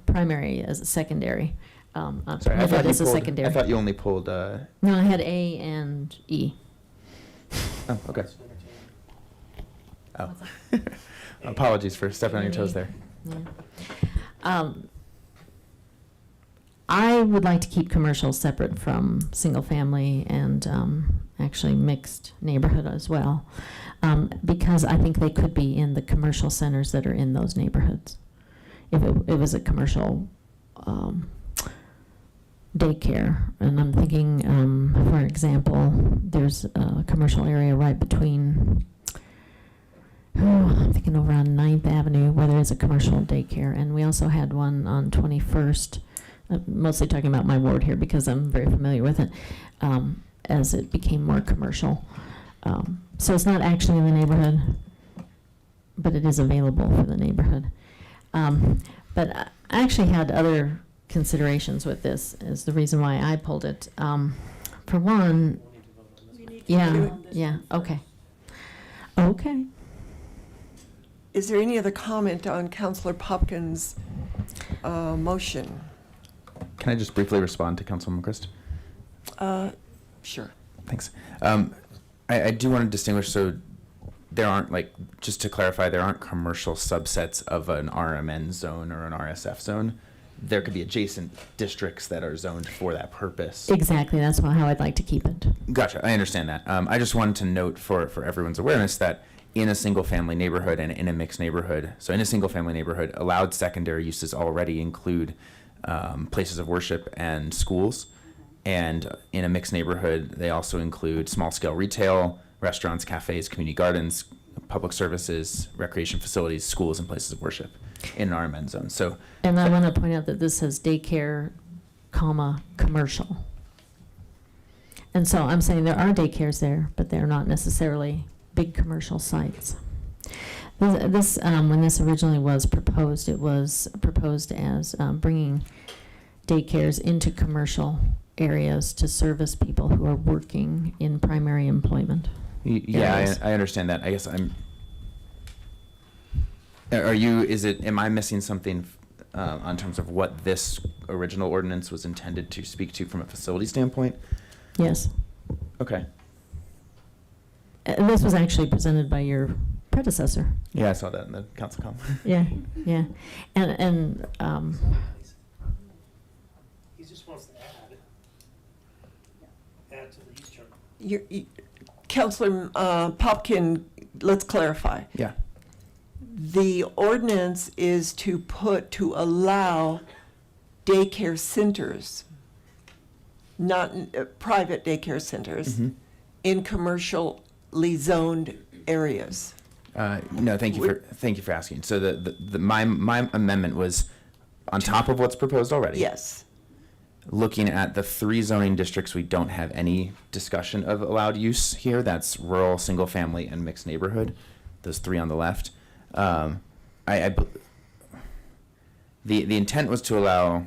primary as a secondary. Sorry, I thought, as a secondary. I thought you only pulled. No, I had A and E. Oh, okay. Oh, apologies for stepping on your toes there. Yeah. I would like to keep commercial separate from single family and actually mixed neighborhood as well, because I think they could be in the commercial centers that are in those neighborhoods. If it was a commercial daycare, and I'm thinking, for example, there's a commercial area right between, I'm thinking over on 9th Avenue where there is a commercial daycare, and we also had one on 21st, mostly talking about my ward here because I'm very familiar with it, as it became more commercial. So it's not actually in the neighborhood, but it is available for the neighborhood. But I actually had other considerations with this, is the reason why I pulled it. For one, okay. Is there any other comment on Councillor Popkins' motion? Can I just briefly respond to Councilwoman Christ? Sure. Thanks. I do want to distinguish, so there aren't, just to clarify, there aren't commercial subsets of an RMN zone or an RSF zone. There could be adjacent districts that are zoned for that purpose. Exactly, that's how I'd like to keep it. Gotcha, I understand that. I just wanted to note for everyone's awareness that in a single-family neighborhood and in a mixed neighborhood, so in a single-family neighborhood, allowed secondary uses already include places of worship and schools. And in a mixed neighborhood, they also include small-scale retail, restaurants, cafes, community gardens, public services, recreation facilities, schools, and places of worship in an RMN zone. So, and I want to point out that this says daycare, commercial. And so I'm saying there are daycares there, but they're not necessarily big commercial sites. This when this originally was proposed, it was proposed as bringing daycares into commercial areas to service people who are working in primary employment. Yeah, I understand that. I guess am I missing something on terms of what this original ordinance was intended to speak to from a facility standpoint? Yes. Okay. This was actually presented by your predecessor. Yeah, I saw that in the council comment. Yeah. And He just wants to add to the use chart. Councillor Popkin, let's clarify. Yeah. The ordinance is to allow daycare centers, not private daycare centers, in commercially zoned areas. No, thank you for asking. So my amendment was on top of what's proposed already. Yes. looking at the 3 zoning districts, we don't have any discussion of allowed use here. That's rural, single family, and mixed neighborhood. Those 3 on the left. The intent was to allow,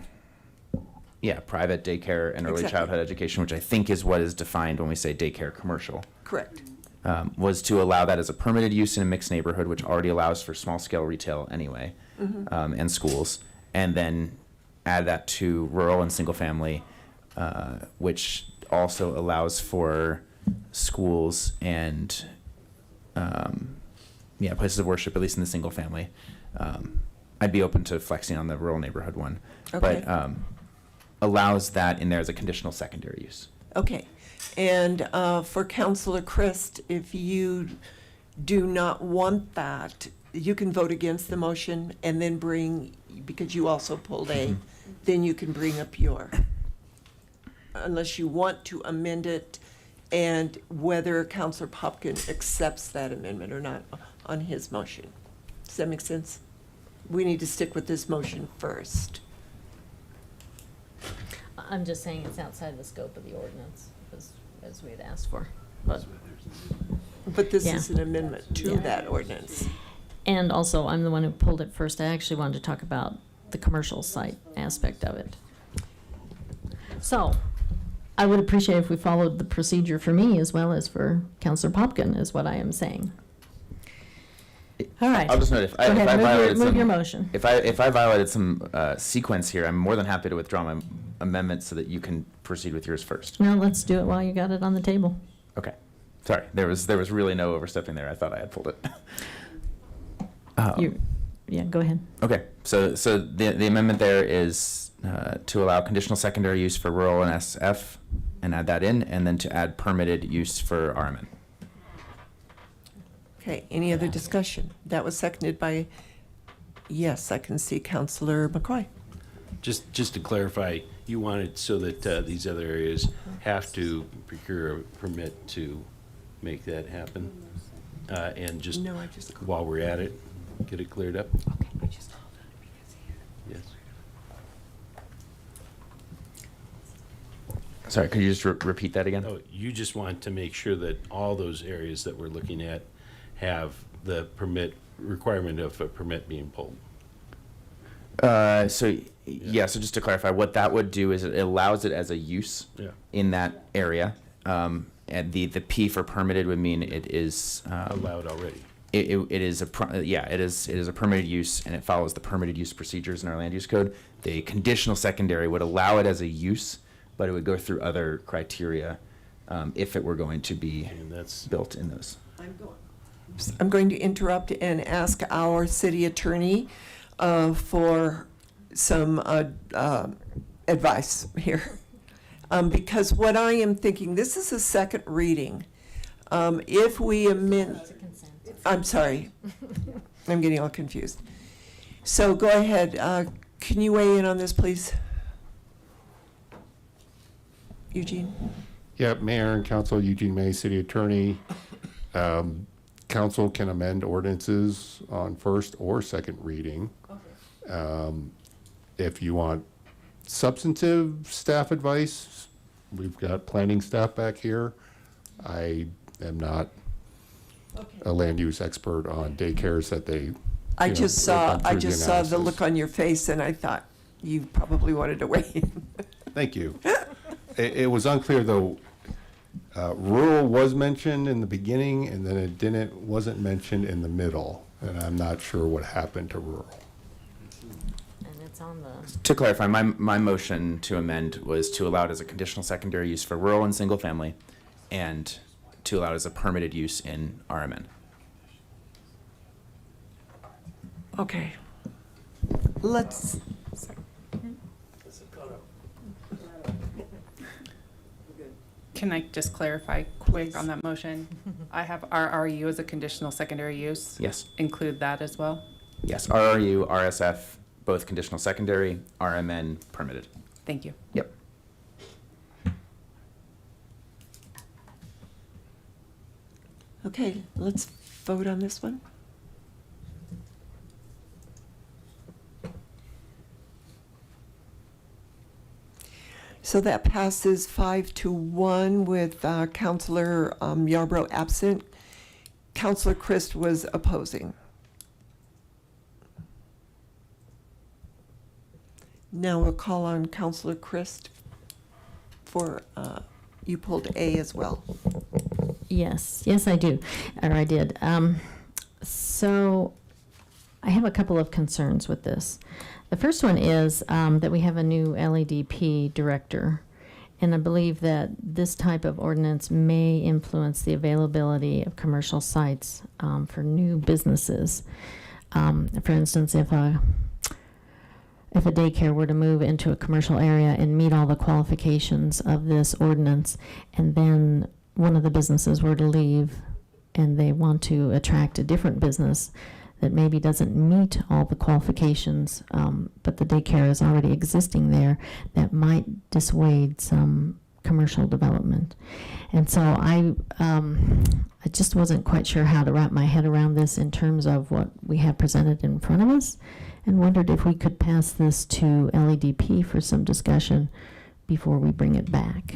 private daycare and early Exactly. childhood education, which I think is what is defined when we say daycare commercial. Correct. Was to allow that as a permitted use in a mixed neighborhood, which already allows for small scale retail anyway, and schools, and then add that to rural and single family, which also allows for schools and places of worship, at least in the single family. I'd be open to flexing on the rural neighborhood one, Okay. but allows that in there as a conditional secondary use. Okay. And for Councilor Christ, if you do not want that, you can vote against the motion and then bring, because you also pulled A, then you can bring up your, unless you want to amend it, and whether Councilor Popkin accepts that amendment or not on his motion. Does that make sense? We need to stick with this motion first. I'm just saying it's outside the scope of the ordinance, as we had asked for. But This Yeah. is an amendment to Yeah. that ordinance. And also, I'm the one who pulled it first. I actually wanted to talk about the commercial site aspect of it. So, I would appreciate if we followed the procedure for me as well as for Counselor Popkin, is what I am saying. All right. I'll just note if I, Go if ahead, I violated move some, your motion. If I violated some sequence here, I'm more than happy to withdraw my amendment so that you can proceed with yours first. No, let's do it while you got it on the table. Okay. Sorry, there was really no overstepping there. I thought I had pulled it. Go ahead. Okay, so the amendment there is to allow conditional secondary use for rural and SF and add that in, and then to add permitted use for RMN. Okay, any other discussion? That was seconded by, yes, I can see Councilor McCoy. Just to clarify, you want it so that these other areas have to procure a permit to make that happen? And just, No, I just- while we're at it, get it cleared up? Okay, I just called on it because he Yes. Sorry, could you just repeat that again? Oh, you just want to make sure that all those areas that we're looking at have the requirement of a permit being pulled. So just to clarify, what that would do is it allows it as a use Yeah. in that area. And the P for permitted would mean it is Allowed already. it is a it is a permitted use, and it follows the permitted use procedures in our land use code. The conditional secondary would allow it as a use, but it would go through other criteria if it were going to be And that's, built in those. I'm going to interrupt and ask our city attorney for some advice here. Because what I am thinking, this is a second reading. If we amend, I'm sorry, I'm getting all confused. So go ahead, can you weigh in on this, please? Eugene? Yeah, Mayor and Council, Eugene May, City Attorney. Council can amend ordinances on first or second reading. If you want substantive staff advice, we've got planning staff back here. I am not a land use expert on daycares that they. I just saw the analysis. look on your face and I thought you probably wanted to weigh in. Thank you. It was unclear though. Rural was mentioned in the beginning, and then it wasn't mentioned in the middle, and I'm not sure what happened to rural. And it's on the. To clarify, my motion to amend was to allow it as a conditional secondary use for rural and single family, and to allow it as a permitted use in RMN. Okay. Let's, Can I just clarify quick on that motion? I have RRU as a conditional secondary use. Yes. Include that as well? Yes, RRU, RSF, both conditional secondary, RMN permitted. Thank you. Yep. okay, let's vote on this one. So that passes 5-1 with Counselor Yarbrough absent. Counselor Christ was opposing. Now we'll call on Counselor Christ for, you pulled A as well. Yes, I do, or I did. So I have a couple of concerns with this. The first one is that we have a new LEDP director, and I believe that this type of ordinance may influence the availability of commercial sites for new businesses. For instance, if a daycare were to move into a commercial area and meet all the qualifications of this ordinance, and then one of the businesses were to leave and they want to attract a different business that maybe doesn't meet all the qualifications, but the daycare is already existing there, that might dissuade some commercial development. And so I just wasn't quite sure how to wrap my head around this in terms of what we have presented in front of us, and wondered if we could pass this to LEDP for some discussion before we bring it back.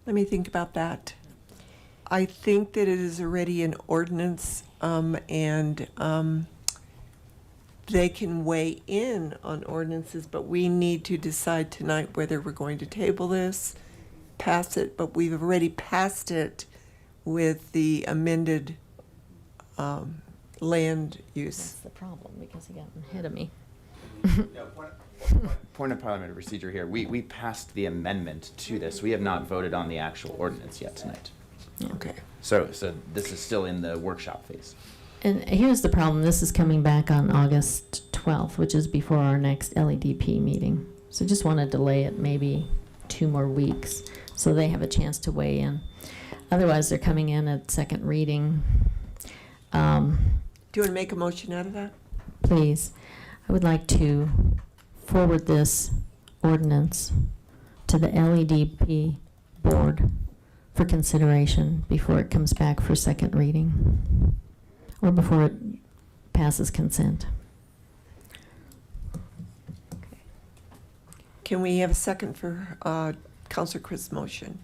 Let me think about that. I think that it is already an ordinance, and they can weigh in on ordinances, but we need to decide tonight whether we're going to table this, pass it, but we've already passed it with the amended land use. That's the problem, because he got ahead of me. Point of parliamentary procedure here. We passed the amendment to this. We have not voted on the actual ordinance yet tonight. Okay. So this is still in the workshop phase. And here's the problem. This is coming back on August 12th, which is before our next LEDP meeting. So just want to delay it maybe 2 more weeks so they have a chance to weigh in. Otherwise, they're coming in at second reading. Do you want to make a motion out of that? Please. I would like to forward this ordinance to the LEDP board for consideration before it comes back for second reading, or before it passes consent. Can we have a second for Counselor Chris' motion?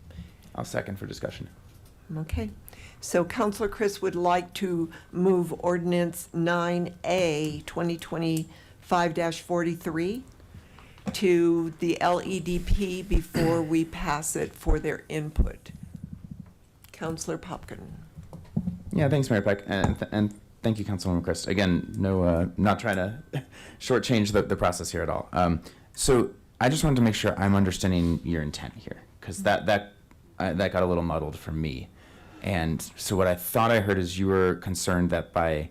I'll second for discussion. Okay. So Counselor Chris would like to move ordinance 9A 2025-43 to the LEDP before we pass it for their input. Counselor Popkin. Yeah, thanks, Mayor Peck, and thank you, Councilwoman Christ. Again, no, not trying to shortchange the process here at all. So I just wanted to make sure I'm understanding your intent here, because that got a little muddled for me. And so what I thought I heard is you were concerned that by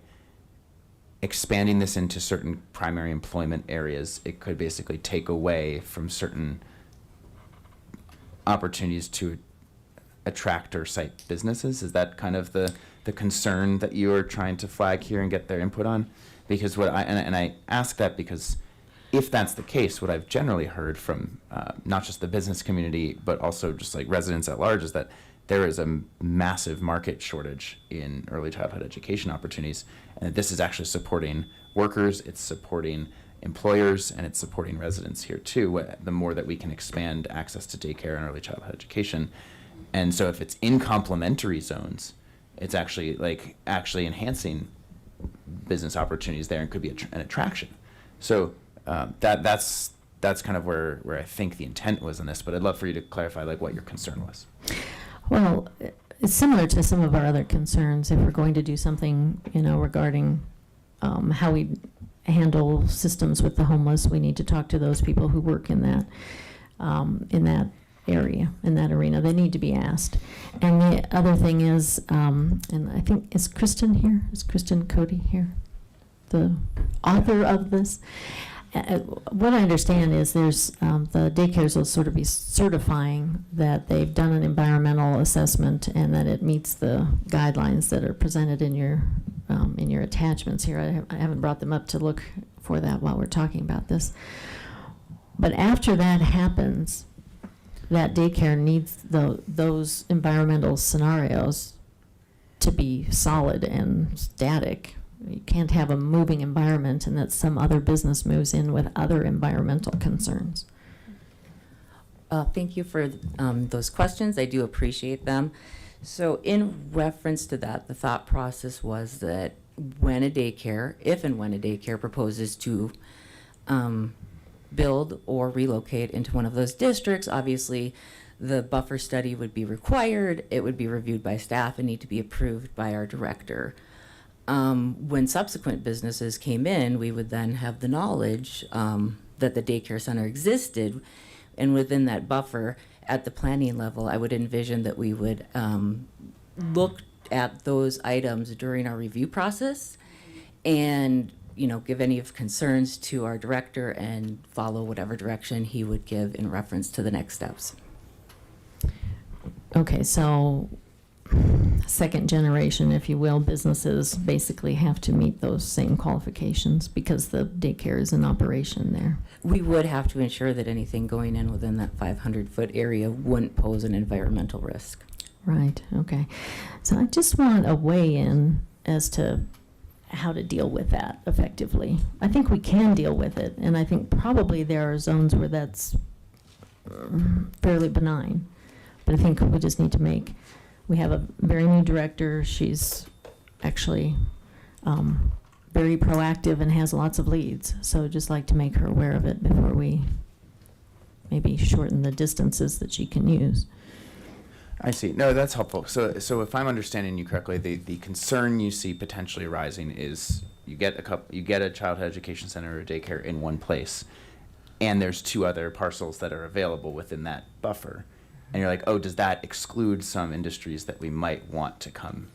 expanding this into certain primary employment areas, it could basically take away from certain opportunities to attract or cite businesses. Is that kind of the concern that you are trying to flag here and get their input on? Because what I ask that because if that's the case, what I've generally heard from not just the business community, but also just like residents at large, is that there is a massive market shortage in early childhood education opportunities, and this is actually supporting workers, it's supporting employers, and it's supporting residents here too, the more that we can expand access to daycare and early childhood education. And so if it's in complementary zones, it's actually enhancing business opportunities there and could be an attraction. So that's kind of where I think the intent was in this, but I'd love for you to clarify like what your concern was. Well, it's similar to some of our other concerns. If we're going to do something, regarding how we handle systems with the homeless, we need to talk to those people who work in that area, in that arena. They need to be asked. And the other thing is, and I think, is Kristen here? Is Kristen Cody here? The author of this? What I understand is there's the daycares will sort of be certifying that they've done an environmental assessment and that it meets the guidelines that are presented in your attachments here. I haven't brought them up to look for that while we're talking about this. But after that happens, that daycare needs those environmental scenarios to be solid and static You can't have a moving environment and that some other business moves in with other environmental concerns. Thank you for those questions. I do appreciate them. So in reference to that, the thought process was that when a daycare, if and when a daycare proposes to build or relocate into one of those districts, obviously the buffer study would be required. It would be reviewed by staff and need to be approved by our director. When subsequent businesses came in, we would then have the knowledge that the daycare center existed. And within that buffer, at the planning level, I would envision that we would look at those items during our review process and, you know, give any of concerns to our director and follow whatever direction he would give in reference to the next steps. Okay, so second generation, if you will, businesses basically have to meet those same qualifications because the daycare is in operation there. We would have to ensure that anything going in within that 500-foot area wouldn't pose an environmental risk. Right, okay. So I just want a weigh-in as to how to deal with that effectively. I think we can deal with it, and I think probably there are zones where that's fairly benign. But I think we just need to we have a very new director. She's actually very proactive and has lots of leads. So just like to make her aware of it before we maybe shorten the distances that she can use. I see. No, that's helpful. So if I'm understanding you correctly, the concern you see potentially arising is you get a childhood education center or a daycare in one place, and there's two other parcels that are available within that buffer. And you're like, oh, does that exclude some industries that we might want to come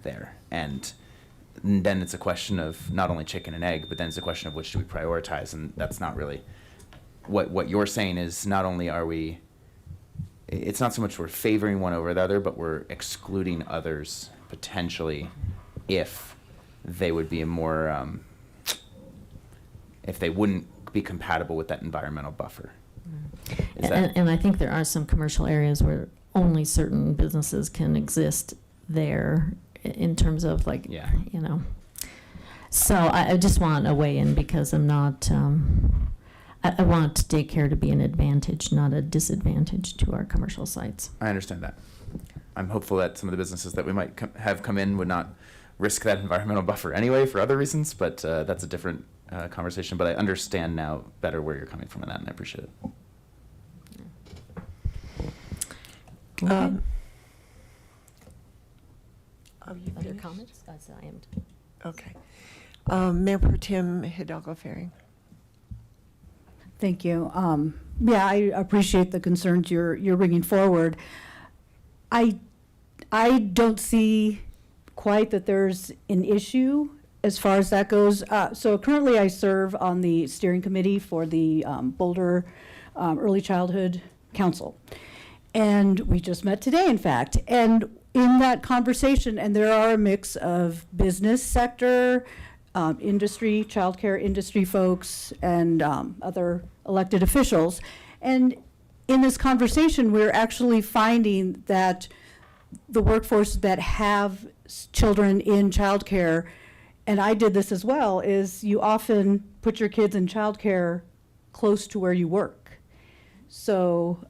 there? And then it's a question of not only chicken and egg, but then it's a question of which do we prioritize, and that's not really what you're saying. Is not only are we, it's not so much we're favoring one over the other, but we're excluding others potentially if they would be more, if they wouldn't be compatible with that environmental buffer. And I think there are some commercial areas where only certain businesses can exist there in terms of like, you know. So I just want a weigh-in because I'm not, I want daycare to be an advantage, not a disadvantage to our commercial sites. I understand that. I'm hopeful that some of the businesses that we might have come in would not risk that environmental buffer anyway for other reasons, but that's a different conversation. But I understand now better where you're coming from in that, and I appreciate it. Okay. Other comments? I am. Okay. Mayor Pro Tem Hidalgo Fehring. Thank you. Yeah, I appreciate the concerns you're bringing forward. I don't see quite that there's an issue as far as that goes. So currently I serve on the steering committee for the Boulder Early Childhood Council. And we just met today, in fact. And in that conversation, and there are a mix of business sector, industry, childcare industry folks, and other elected officials. And in this conversation, we're actually finding that the workforce that have children in childcare, and I did this as well, is you often put your kids in childcare close to where you work. So,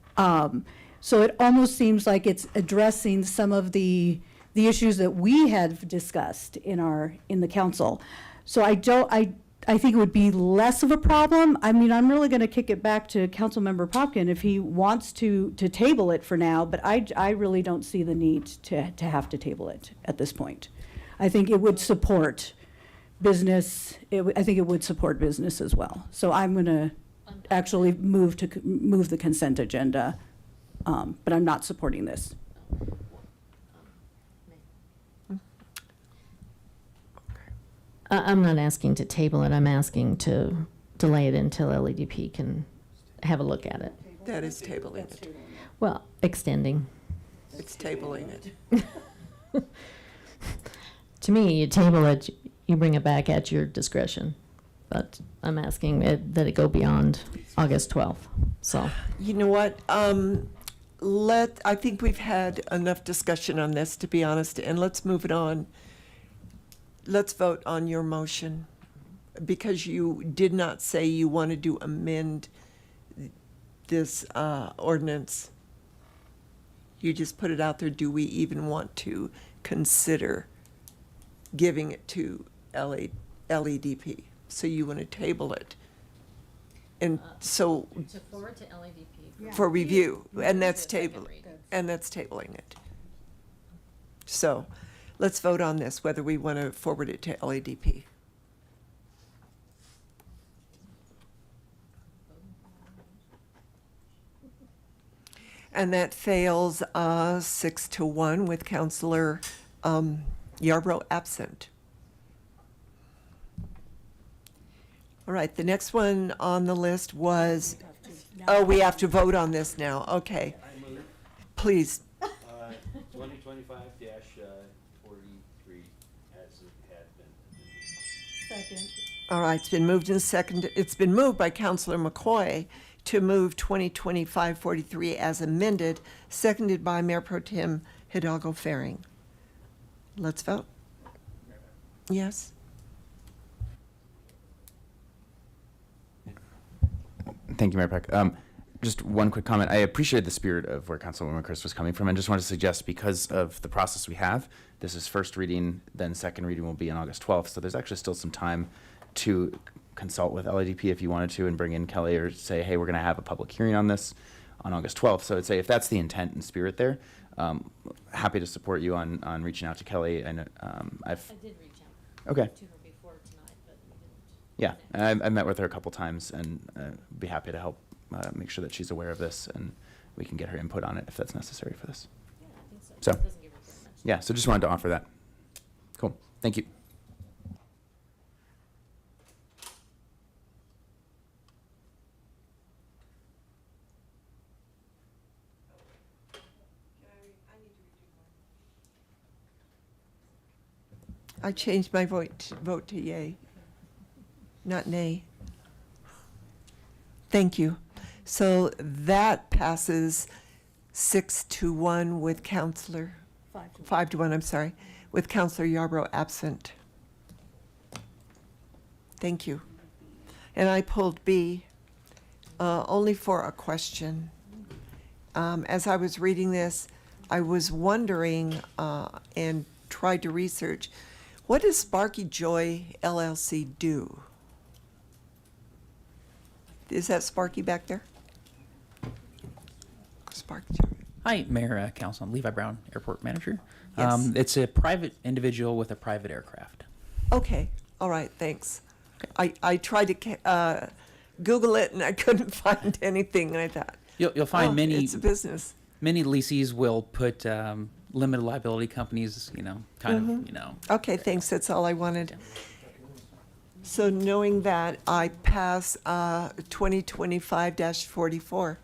so it almost seems like it's addressing some of the issues that we had discussed in the council. So I think it would be less of a problem. I mean, I'm really going to kick it back to Councilmember Popkin if he wants to table it for now, but I really don't see the need to have to table it at this point. I think it would support business. I think it would support business as well. So I'm going to actually move the consent agenda. But I'm not supporting this. I'm not asking to table it. I'm asking to delay it until LEDP can have a look at it. That is tabling it. Well, extending. It's tabling it. To me, you table it, you bring it back at your discretion. But I'm asking that it go beyond August 12th. So. You know what? I think we've had enough discussion on this, to be honest, and let's move it on. let's vote on your motion, because you did not say you wanted to amend this ordinance. You just put it out there. Do we even want to consider giving it to LEDP? So you want to table it? And so, To forward to LADP. for review, and that's tabling it. So, let's vote on this, whether we want to forward it to LADP. And that fails 6-1 with Counselor Yarbrough absent. All right, the next one on the list was, oh, we have to vote on this now. Okay. Please. 2025-43 as it had been. Second. All right, it's been moved and seconded. It's been moved by Counselor McCoy to move 2025-43 as amended, seconded by Mayor Pro Tem Hidalgo Faring. Let's vote. Yes? Thank you, Mayor Peck. Just one quick comment. I appreciate the spirit of where Councilwoman Chris was coming from, and just want to suggest, because of the process we have, this is first reading, then second reading will be on August 12th, so there's actually still some time to consult with LADP if you wanted to, and bring in Kelly, or say, hey, we're going to have a public hearing on this on August 12th. So I'd say if that's the intent and spirit there, happy to support you on reaching out to Kelly. And I did reach out. Okay. To her before tonight, but we didn't. Yeah, I met with her a couple times, and be happy to help make sure that she's aware of this, and we can get her input on it if that's necessary for this. Yeah, I think so. So, It doesn't give her very much. yeah, so just wanted to offer that. Cool, thank you. I changed my vote to yay, not nay. Thank you. So that passes 6-1 with Counselor, 5-1, I'm sorry, with Counselor Yarbrough absent. Thank you. And I pulled B only for a question. As I was reading this, I was wondering and tried to research, what does Sparky Joy LLC do? Is that Sparky back there? Sparky Joy. Hi, Mayor, Council. I'm Levi Brown, Airport Manager. Yes. It's a private individual with a private aircraft. Okay, all right, thanks. I tried to Google it and I couldn't find anything, and I thought, You'll find many. it's a business. Many lessees will put limited liability companies, kind of. Okay, thanks, that's all I wanted. So knowing that, I pass 2025-44.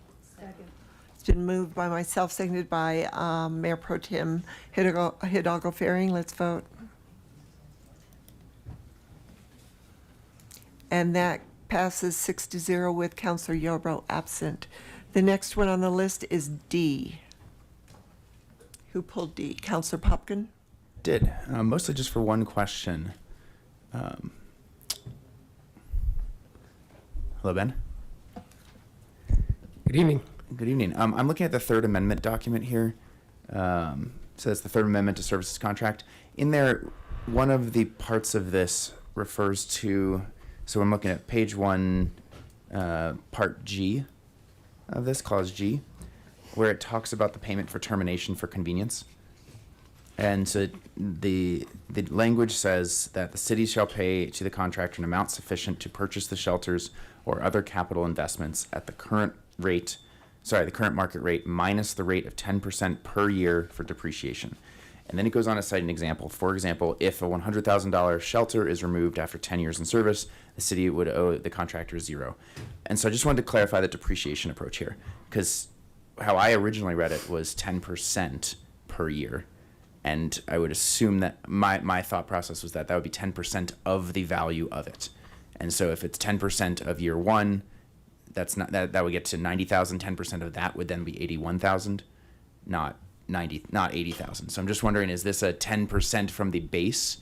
It's been moved by myself, seconded by Mayor Pro Tem Hidalgo Faring. Let's vote. And that passes 6-0 with Counselor Yarbrough absent. The next one on the list is D. Who pulled D? Counselor Popkin? Did, mostly just for one question. Hello, Ben. Good evening. Good evening. I'm looking at the Third Amendment document here. Says the Third Amendment to Services Contract. In there, one of the parts of this refers to, so I'm looking at page 1, part G of this, clause G, where it talks about the payment for termination for convenience. And so the language says that the city shall pay to the contractor an amount sufficient to purchase the shelters or other capital investments at the current market rate minus the rate of 10% per year for depreciation. And then it goes on to cite an example. For example, if a $100,000 shelter is removed after 10 years in service, the city would owe the contractor $0. And so I just wanted to clarify the depreciation approach here, because how I originally read it was 10% per year. And I would assume that my thought process was that would be 10% of the value of it. And so if it's 10% of year one, that would get to 90,000. 10% of that would then be 81,000, not 80,000. So I'm just wondering, is this a 10% from the base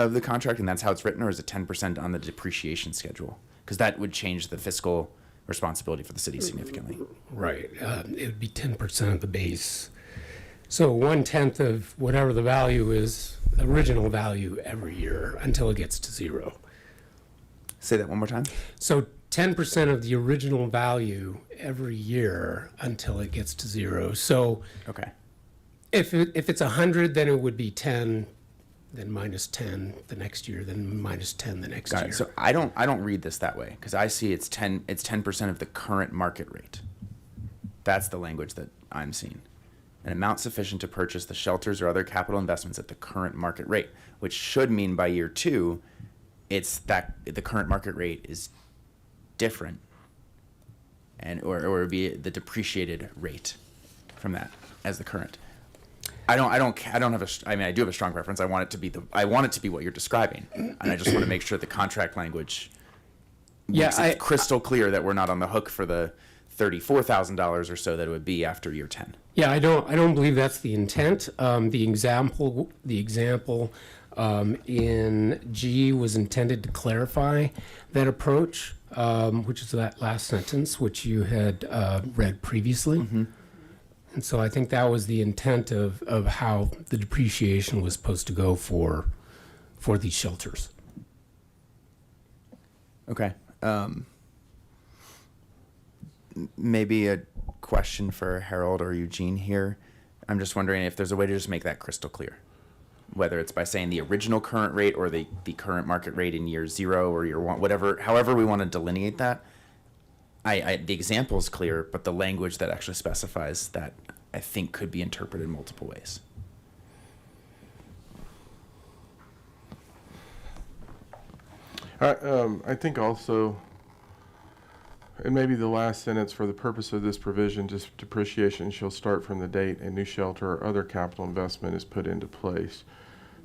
of the contract, and that's how it's written, or is it 10% on the depreciation schedule? Because that would change the fiscal responsibility for the city significantly. Right. It would be 10% of the base. So 1/10 of whatever the value is, the original value every year until it gets to zero. Say that one more time. So 10% of the original value every year until it gets to zero. So okay, if it's 100, then it would be 10, then minus 10 the next year, then minus 10 the next got year. it. So I don't read this that way, because I see it's 10% of the current market rate. That's the language that I'm seeing. An amount sufficient to purchase the shelters or other capital investments at the current market rate, which should mean by year 2, it's that the current market rate is different, and or it would be the depreciated rate from that as the current. I do have a strong preference. I want it to be what you're describing, and I just want to make sure the contract language makes it crystal clear that we're not on the hook for the $34,000 or so that it would be after year 10. Yeah, I don't believe that's the intent. The example in G was intended to clarify that approach, which is that last sentence, which you had read previously. Mm-hmm. And so I think that was the intent of how the depreciation was supposed to go for these shelters. Okay. Maybe a question for Harold or Eugene here. I'm just wondering if there's a way to just make that crystal clear, whether it's by saying the original current rate or the current market rate in year 0 or year 1, however we want to delineate that. The example is clear, but the language that actually specifies that, I think, could be interpreted multiple ways. I think also, and maybe the last sentence, for the purpose of this provision, just depreciation shall start from the date a new shelter or other capital investment is put into place.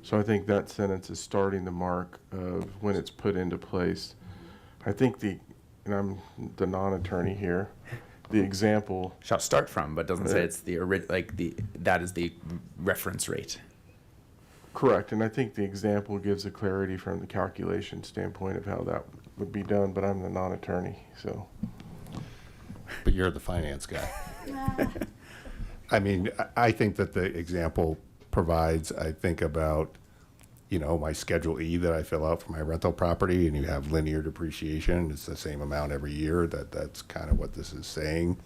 So I think that sentence is starting the mark of when it's put into place. I think and I'm the non-attorney here, the example shall start from, but doesn't say it's that is the reference rate. Correct, and I think the example gives a clarity from the calculation standpoint of how that would be done, but I'm the non-attorney, so. But you're the finance guy. I mean, I think that the example provides, I think about, my Schedule E that I fill out for my rental property, and you have linear depreciation. It's the same amount every year. That's kind of what this is saying.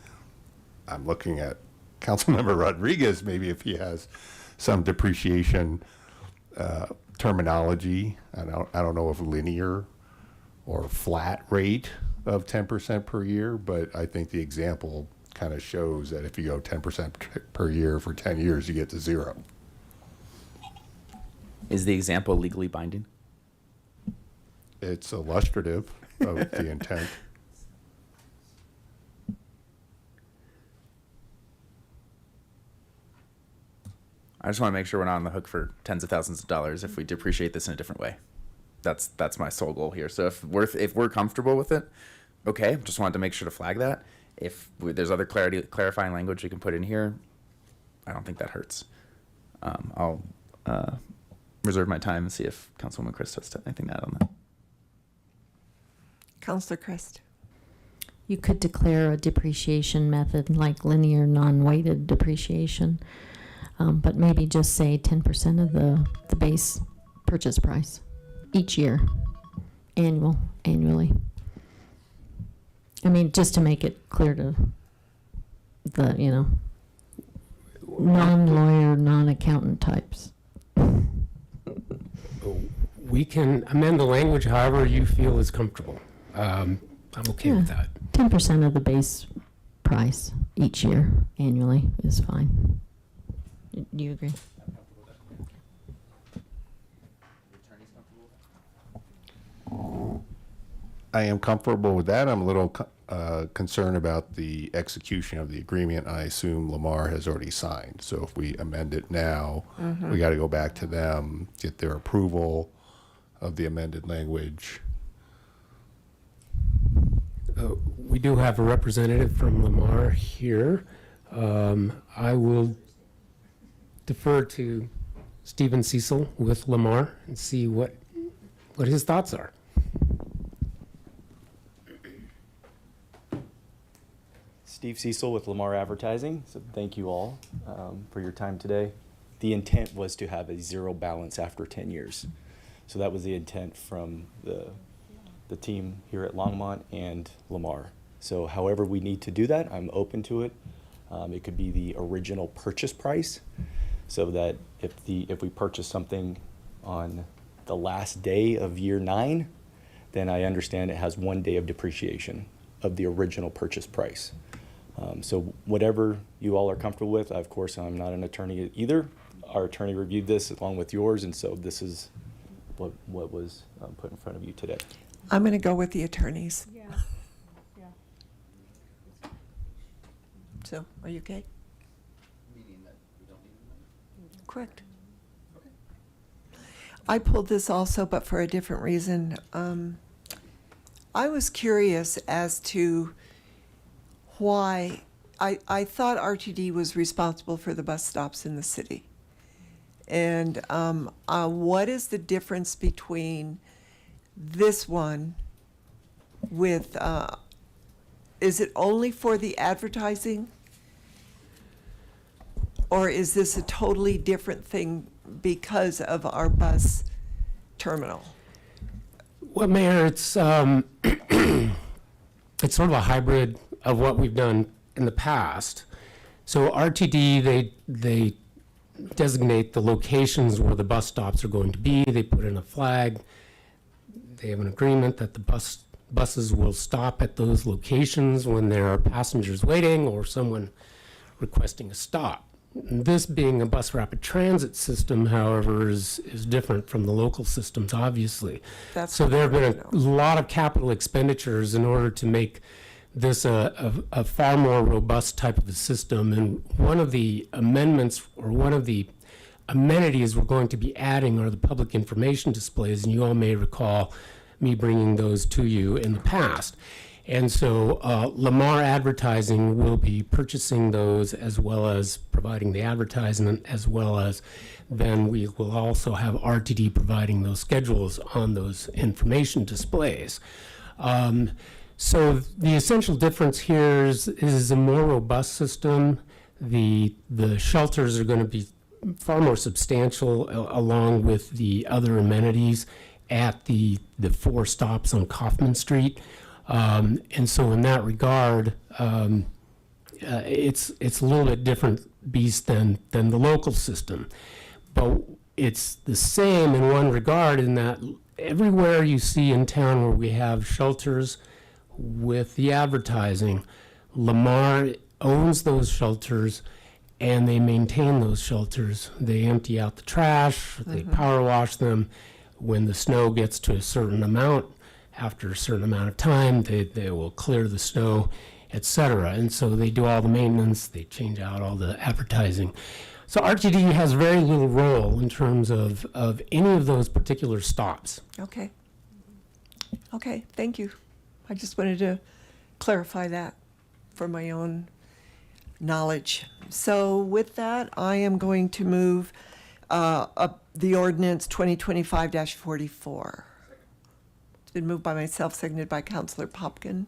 I'm looking at Councilmember Rodriguez, maybe if he has some depreciation terminology. I don't know if linear or flat rate of 10% per year, but I think the example kind of shows that if you go 10% per year for 10 years, you get to 0. Is the example legally binding? It's illustrative of the intent. I just want to make sure we're not on the hook for tens of thousands of dollars if we depreciate this in a different way. That's my sole goal here. So if we're comfortable with it, okay. Just wanted to make sure to flag that. If there's other clarifying language we can put in here, I don't think that hurts. I'll reserve my time and see if Councilwoman Christ has anything to add on that. Councilor Christ. You could declare a depreciation method like linear non-weighted depreciation, but maybe just say 10% of the base purchase price each year, annually. I mean, just to make it clear to the, non-lawyer, non-accountant types. We can amend the language however you feel is comfortable. I'm okay with that. 10% of the base price each year, annually, is fine. Do you agree? I am comfortable with that. I'm a little concerned about the execution of the agreement. I assume Lamar has already signed. So if we amend it now, we got to go back to them, get their approval of the amended language. We do have a representative from Lamar here. I will defer to Stephen Cecil with Lamar and see what what his thoughts are. Steve Cecil with Lamar Advertising. So thank you all for your time today. The intent was to have a zero balance after 10 years. So that was the intent from the team here at Longmont and Lamar. So however we need to do that, I'm open to it. It could be the original purchase price, so that if we purchase something on the last day of year 9, then I understand it has 1 day of depreciation of the original purchase price. So whatever you all are comfortable with. Of course, I'm not an attorney either. Our attorney reviewed this along with yours, and so this is what was put in front of you today. I'm going to go with the attorneys. Yeah. So, are you okay? Correct. I pulled this also, but for a different reason. I was curious as to why I thought RTD was responsible for the bus stops in the city. And what is the difference between this one with, is it only for the advertising? Or is this a totally different thing because of our bus terminal? Well, Mayor, it's sort of a hybrid of what we've done in the past. So RTD, they designate the locations where the bus stops are going to be. They put in a flag. They have an agreement that the buses will stop at those locations when there are passengers waiting or someone requesting a stop. This being a bus rapid transit system, however, is different from the local systems, obviously. So there have been a lot of capital expenditures in order to make this a far more robust type of a system. And one of the amendments, or one of the amenities we're going to be adding, are the public information displays. And you all may recall me bringing those to you in the past. And so Lamar Advertising will be purchasing those, as well as providing the advertisement, as well as then we will also have RTD providing those schedules on those information displays. So the essential difference here is a more robust system. The shelters are going to be far more substantial, along with the other amenities at the 4 stops on Kaufman Street. And so in that regard, it's a little bit different beast than the local system. But it's the same in one regard, in that everywhere you see in town where we have shelters with the advertising, Lamar owns those shelters and they maintain those shelters. They empty out the trash, they power wash them. When the snow gets to a certain amount, after a certain amount of time, they will clear the snow, etc. And so they do all the maintenance, they change out all the advertising. So RTD has very little role in terms of any of those particular stops. Okay. Okay, thank you. I just wanted to clarify that for my own knowledge. So with that, I am going to move up the ordinance 2025-44. It's been moved by myself, seconded by Councilor Popkin.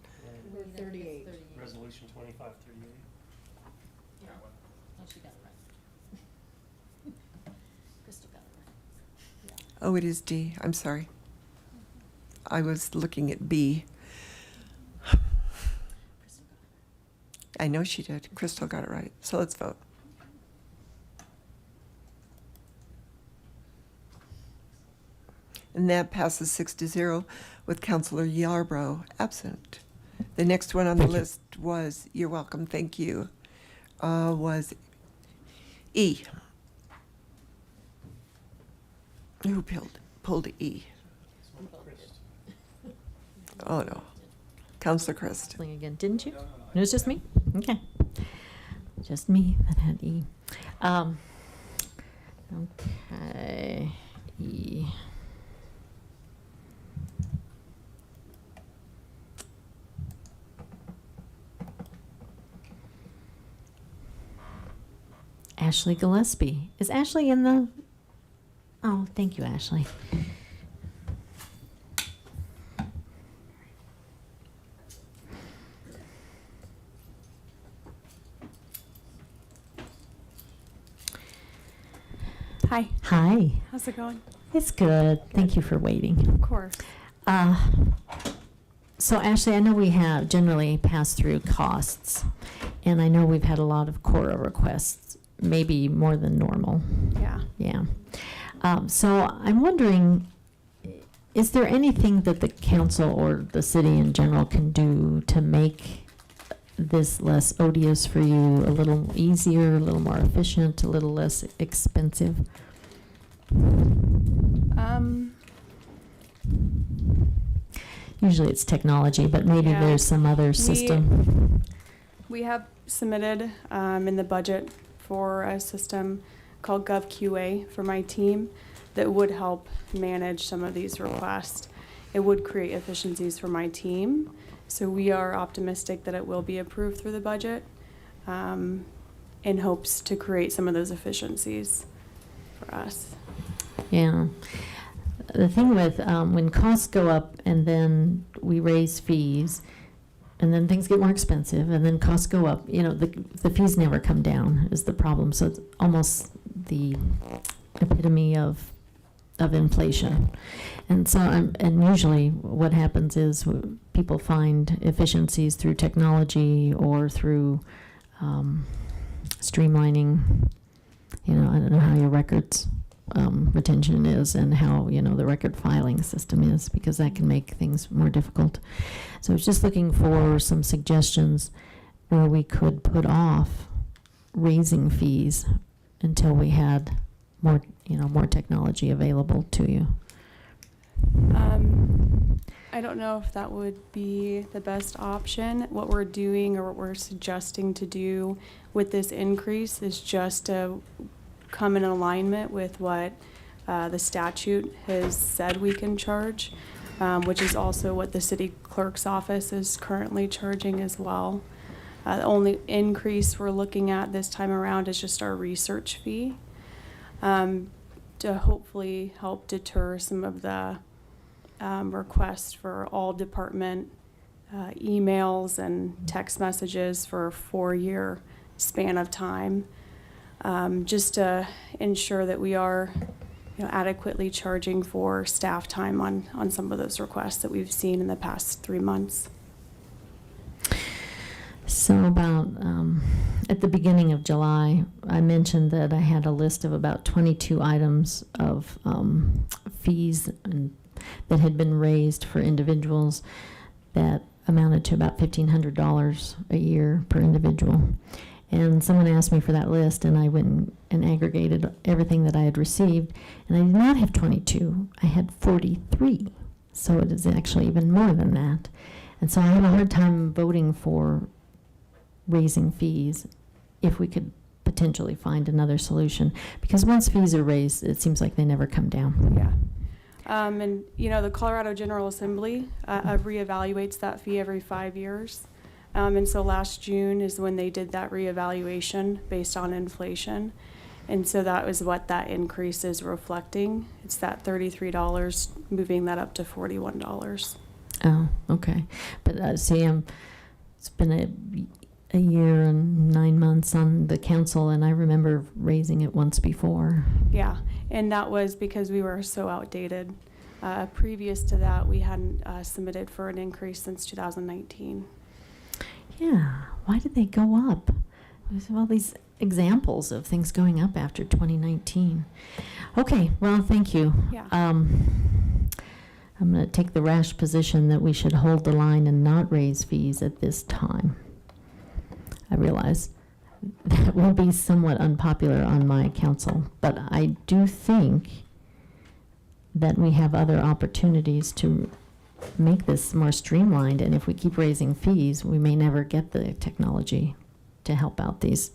Resolution 2538. Oh, it is D. I'm sorry. I was looking at B. I know she did. Crystal got it right. So let's vote. And that passes 6-0 with Councilor Yarbrough absent. The next one on the list was, you're welcome, thank you, was E. Who pulled E? Oh, no. Councilor Christ. Again, didn't you? It was just me? Okay. Just me that had E. Okay. E. Ashley Gillespie. Is Ashley in the... Oh, thank you, Ashley. Hi. Hi. How's it going? It's good. Thank you for waiting. Of course. So Ashley, I know we have generally passed through costs, and I know we've had a lot of Cora requests, maybe more than normal. Yeah. Yeah. So I'm wondering, is there anything that the council or the city in general can do to make this less odious for you, a little easier, a little more efficient, a little less expensive? Usually it's technology, but maybe Yeah. there's some other system. We have submitted in the budget for a system called GovQA for my team that would help manage some of these requests. It would create efficiencies for my team. So we are optimistic that it will be approved through the budget in hopes to create some of those efficiencies for us. Yeah. The thing with when costs go up and then we raise fees, and then things get more expensive, and then costs go up, the fees never come down is the problem. So it's almost the epitome of inflation. And so and usually what happens is people find efficiencies through technology or through streamlining. I don't know how your records retention is and how the record filing system is, because that can make things more difficult. So I was just looking for some suggestions where we could put off raising fees until we had more technology available to you. I don't know if that would be the best option. What we're doing or what we're suggesting to do with this increase is just to come in alignment with what the statute has said we can charge, which is also what the city clerk's office is currently charging as well. The only increase we're looking at this time around is just our research fee, to hopefully help deter some of the requests for all department emails and text messages for a 4-year span of time, just to ensure that we are adequately charging for staff time on some of those requests that we've seen in the past 3 months. So about at the beginning of July, I mentioned that I had a list of about 22 items of fees that had been raised for individuals that amounted to about $1,500 a year per individual. And someone asked me for that list, and I went and aggregated everything that I had received, and I did not have 22. I had 43. So it is actually even more than that. And so I have a hard time voting for raising fees if we could potentially find another solution, because once fees are raised, it seems like they never come down. Yeah. And the Colorado General Assembly reevaluates that fee every 5 years. And so last June is when they did that reevaluation based on inflation. And so that was what that increase is reflecting. It's that $33, moving that up to $41. Oh, okay. But see, it's been a year and 9 months on the council, and I remember raising it once before. Yeah, and that was because we were so outdated. Previous to that, we hadn't submitted for an increase since 2019. Yeah, why did they go up? There's all these examples of things going up after 2019. Okay, well, thank you. Yeah. I'm going to take the rash position that we should hold the line and not raise fees at this time. I realize that will be somewhat unpopular on my council, but I do think that we have other opportunities to make this more streamlined, and if we keep raising fees, we may never get the technology to help out these,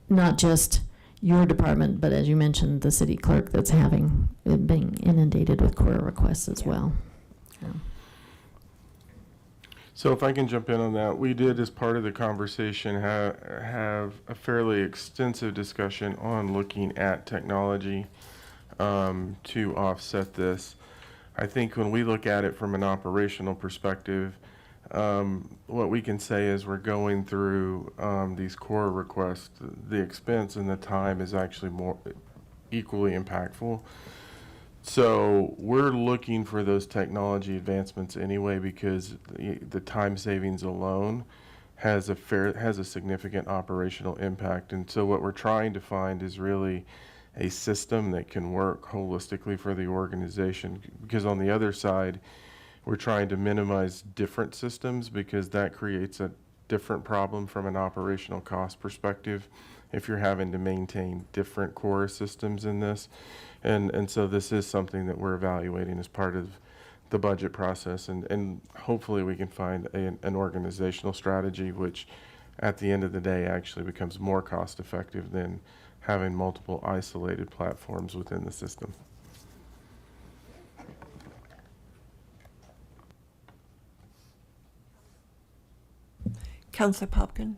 not just your department, but as you mentioned, the city clerk that's being inundated with Cora requests as well. Yeah. So if I can jump in on that, we did, as part of the conversation, have a fairly extensive discussion on looking at technology to offset this. I think when we look at it from an operational perspective, what we can say is we're going through these core requests. The expense and the time is actually equally impactful. So we're looking for those technology advancements anyway, because the time savings alone has a significant operational impact. And so what we're trying to find is really a system that can work holistically for the organization, because on the other side, we're trying to minimize different systems, because that creates a different problem from an operational cost perspective if you're having to maintain different core systems in this. And so this is something that we're evaluating as part of the budget process, and hopefully we can find an organizational strategy which at the end of the day actually becomes more cost effective than having multiple isolated platforms within the system. Councillor Popkin.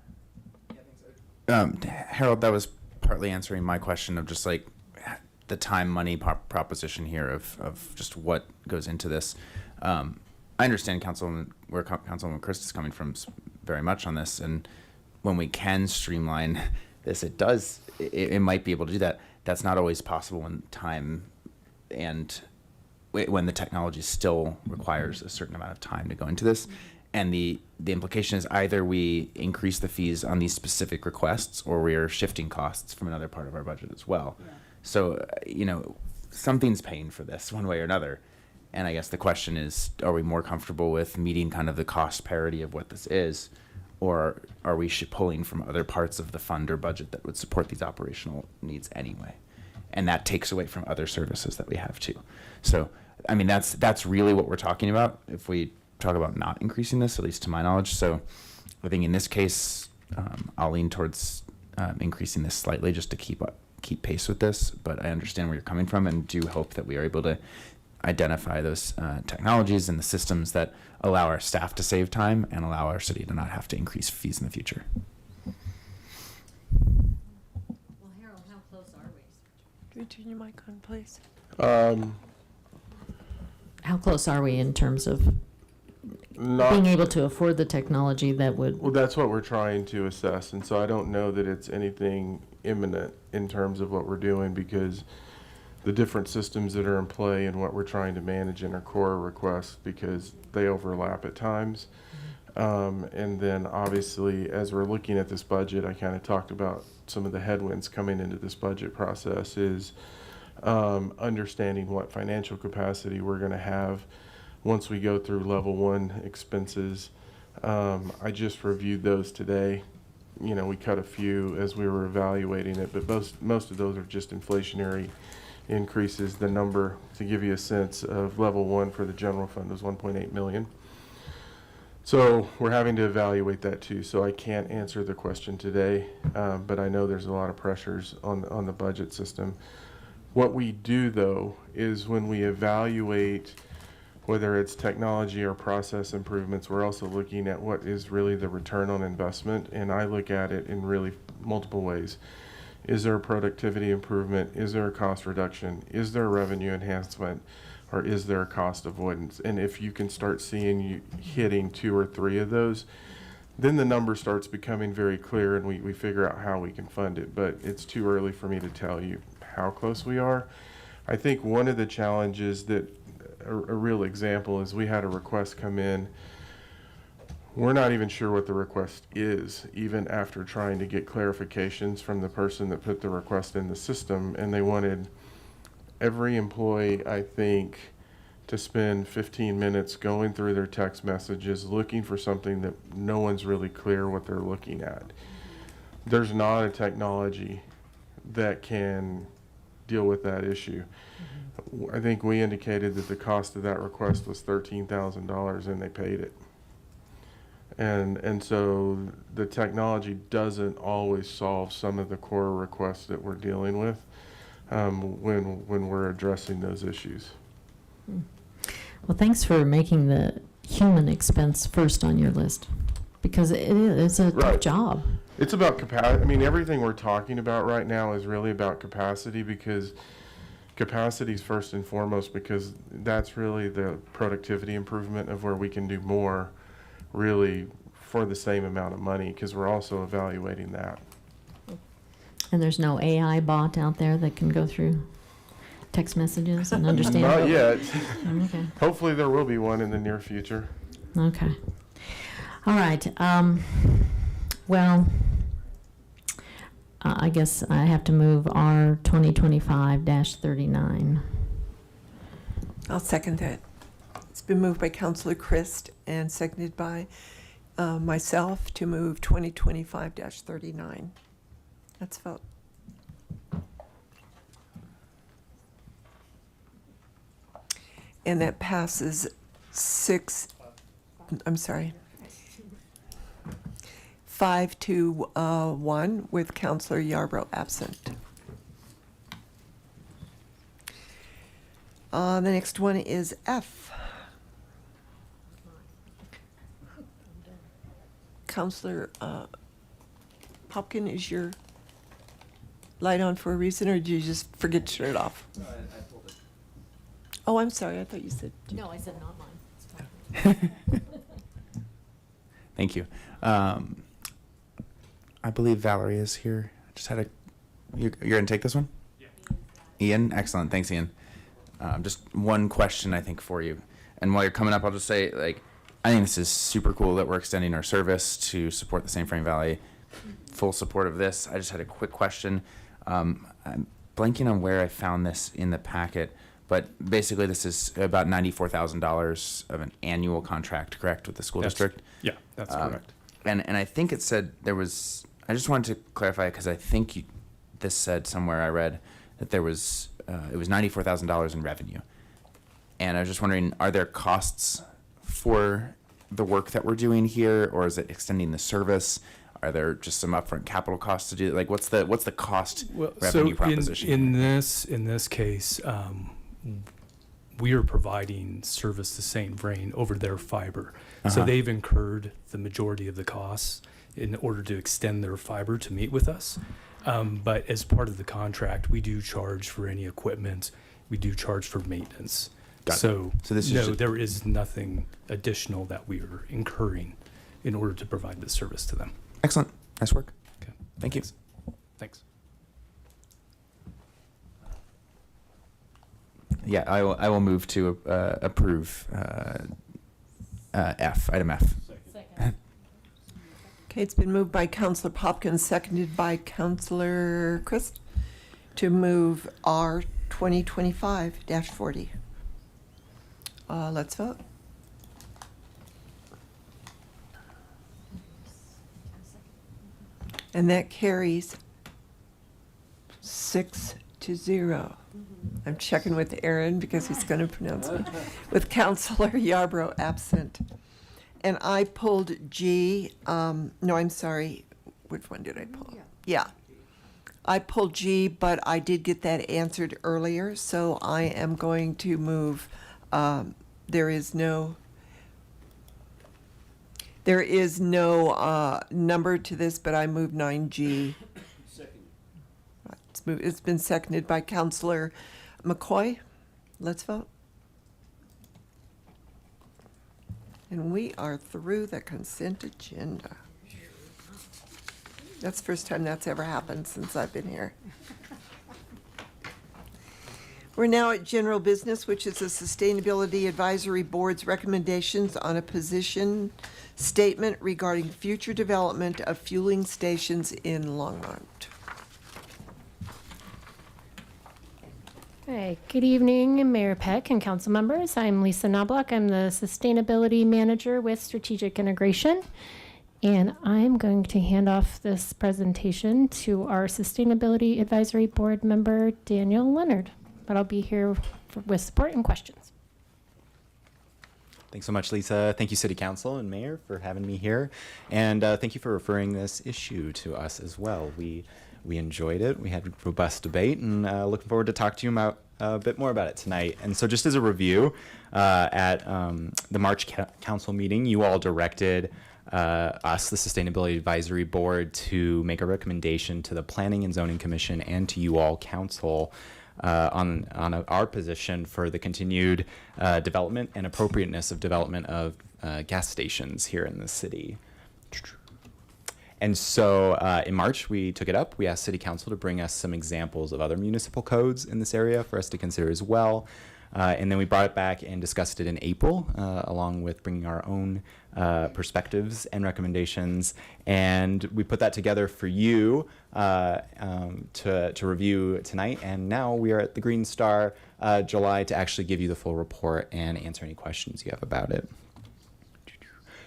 Harold, that was partly answering my question of just like the time money proposition here of just what goes into this. I understand where Councilwoman Christ is coming from very much on this, and when we can streamline this, it might be able to do that. That's not always possible when time and when the technology still requires a certain amount of time to go into this. And the implication is either we increase the fees on these specific requests, or we are shifting costs from another part of our budget as well. Yeah. So, something's paying for this one way or another. And I guess the question is, are we more comfortable with meeting kind of the cost parity of what this is, or are we pulling from other parts of the fund or budget that would support these operational needs anyway? And that takes away from other services that we have too. So, I mean, that's really what we're talking about if we talk about not increasing this, at least to my knowledge. So I think in this case, I'll lean towards increasing this slightly just to keep pace with this. But I understand where you're coming from, and do hope that we are able to identify those technologies and the systems that allow our staff to save time and allow our city to not have to increase fees in the future. Well, Harold, how close are we? Can you turn your mic on, please? How close are we in terms of being able to afford the technology that would? Well, that's what we're trying to assess, and so I don't know that it's anything imminent in terms of what we're doing, because the different systems that are in play and what we're trying to manage in our core requests, because they overlap at times. And then obviously, as we're looking at this budget, I kind of talked about some of the headwinds coming into this budget process is understanding what financial capacity we're going to have once we go through level 1 expenses. I just reviewed those today. We cut a few as we were evaluating it, but most of those are just inflationary increases. The number, to give you a sense, of level 1 for the general fund was 1.8 million. So we're having to evaluate that too. So I can't answer the question today, but I know there's a lot of pressures on the budget system. What we do though is when we evaluate whether it's technology or process improvements, we're also looking at what is really the return on investment. And I look at it in really multiple ways. Is there a productivity improvement? Is there a cost reduction? Is there a revenue enhancement? Or is there a cost avoidance? And if you can start seeing you hitting 2 or 3 of those, then the number starts becoming very clear, and we figure out how we can fund it. But it's too early for me to tell you how close we are. I think one of the challenges that a real example is we had a request come in. We're not even sure what the request is, even after trying to get clarifications from the person that put the request in the system. And they wanted every employee, I think, to spend 15 minutes going through their text messages, looking for something that no one's really clear what they're looking at. There's not a technology that can deal with that issue. I think we indicated that the cost of that request was $13,000, and they paid it. And so the technology doesn't always solve some of the core requests that we're dealing with when we're addressing those issues. Well, thanks for making the human expense first on your list, because it's a tough job. It's about capacity. I mean, everything we're talking about right now is really about capacity, because capacity is first and foremost, because that's really the productivity improvement of where we can do more really for the same amount of money, because we're also evaluating that. And there's no AI bot out there that can go through text messages and understand? Not yet. Okay. Hopefully there will be one in the near future. Okay. All right. Well, I guess I have to move R 2025-39. I'll second that. It's been moved by Councilor Christ and seconded by myself to move 2025-39. Let's vote. And that passes 5-1 with Councilor Yarbrough absent. The next one is F. Councilor Popkin, is your light on for a reason, or did you just forget to turn it off? Oh, I'm sorry. I thought you said. No, I said not mine. Thank you. I believe Valerie is here. I just had you're going to take this one? Yeah. Ian? Excellent. Thanks, Ian. Just one question, I think, for you. And while you're coming up, I'll just say, I think this is super cool that we're extending our service to support the St. Frank Valley. Full support of this. I just had a quick question. I'm blanking on where I found this in the packet, but basically this is about $94,000 of an annual contract, correct, with the school district? Yeah, that's correct. And I think it said there was, I just wanted to clarify, because I think this said somewhere I read that there was, it was $94,000 in revenue. And I was just wondering, are there costs for the work that we're doing here, or is it extending the service? Are there just some upfront capital costs to do? What's the cost revenue proposition? In this case, we are providing service to St. Vrain over their fiber. So they've incurred the majority of the costs in order to extend their fiber to meet with us. But as part of the contract, we do charge for any equipment. We do charge for maintenance. So this is there is nothing additional that we are incurring in order to provide the service to them. Excellent. Nice work. Okay. Thank you. Thanks. Yeah, I will move to approve item F. Okay, it's been moved by Councilor Popkins, seconded by Councilor Christ, to move R 2025-40. Let's vote. And that carries 6-0. I'm checking with Aaron because he's going to pronounce me. With Councilor Yarbrough absent. And I pulled G. No, I'm sorry. Which one did I pull? Yeah. I pulled G, but I did get that answered earlier. So I am going to move. There is no number to this, but I moved 9G. It's been seconded by Councilor McCoy. Let's vote. And we are through the consent agenda. That's the first time that's ever happened since I've been here. We're now at general business, which is the Sustainability Advisory Board's recommendations on a position statement regarding future development of fueling stations in Longmont. Hi, good evening, Mayor Peck and council members. I'm Lisa Knobloch. I'm the Sustainability Manager with Strategic Integration. And I'm going to hand off this presentation to our Sustainability Advisory Board member, Daniel Leonard. But I'll be here with support and questions. Thanks so much, Lisa. Thank you, City Council and Mayor, for having me here. And thank you for referring this issue to us as well. We enjoyed it. We had a robust debate, and looking forward to talk to you about a bit more about it tonight. And so just as a review, at the March Council meeting, you all directed us, the Sustainability Advisory Board, to make a recommendation to the Planning and Zoning Commission and to you all, Council, on our position for the continued development and appropriateness of development of gas stations here in the city. And so in March, we took it up. We asked City Council to bring us some examples of other municipal codes in this area for us to consider as well. And then we brought it back and discussed it in April, along with bringing our own perspectives and recommendations. And we put that together for you to review tonight. And now we are at the Green Star July to actually give you the full report and answer any questions you have about it.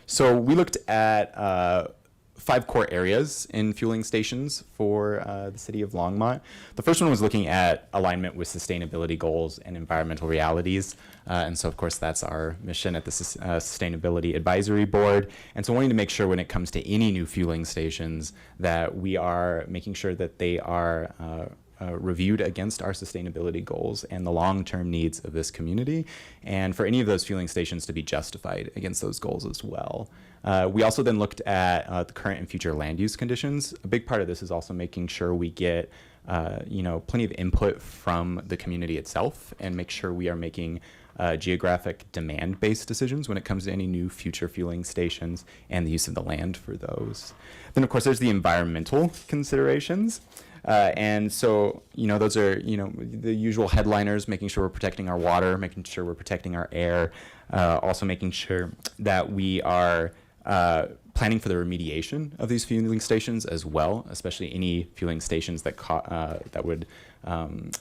So we looked at 5 core areas in fueling stations for the city of Longmont. The first one was looking at alignment with sustainability goals and environmental realities. And so, of course, that's our mission at the Sustainability Advisory Board. And so wanting to make sure when it comes to any new fueling stations that we are making sure that they are reviewed against our sustainability goals and the long-term needs of this community, and for any of those fueling stations to be justified against those goals as well. We also then looked at the current and future land use conditions. A big part of this is also making sure we get plenty of input from the community itself and make sure we are making geographic demand-based decisions when it comes to any new future fueling stations and the use of the land for those. Then, of course, there's the environmental considerations. And so, those are, the usual headliners, making sure we're protecting our water, making sure we're protecting our air, also making sure that we are planning for the remediation of these fueling stations as well, especially any fueling stations that would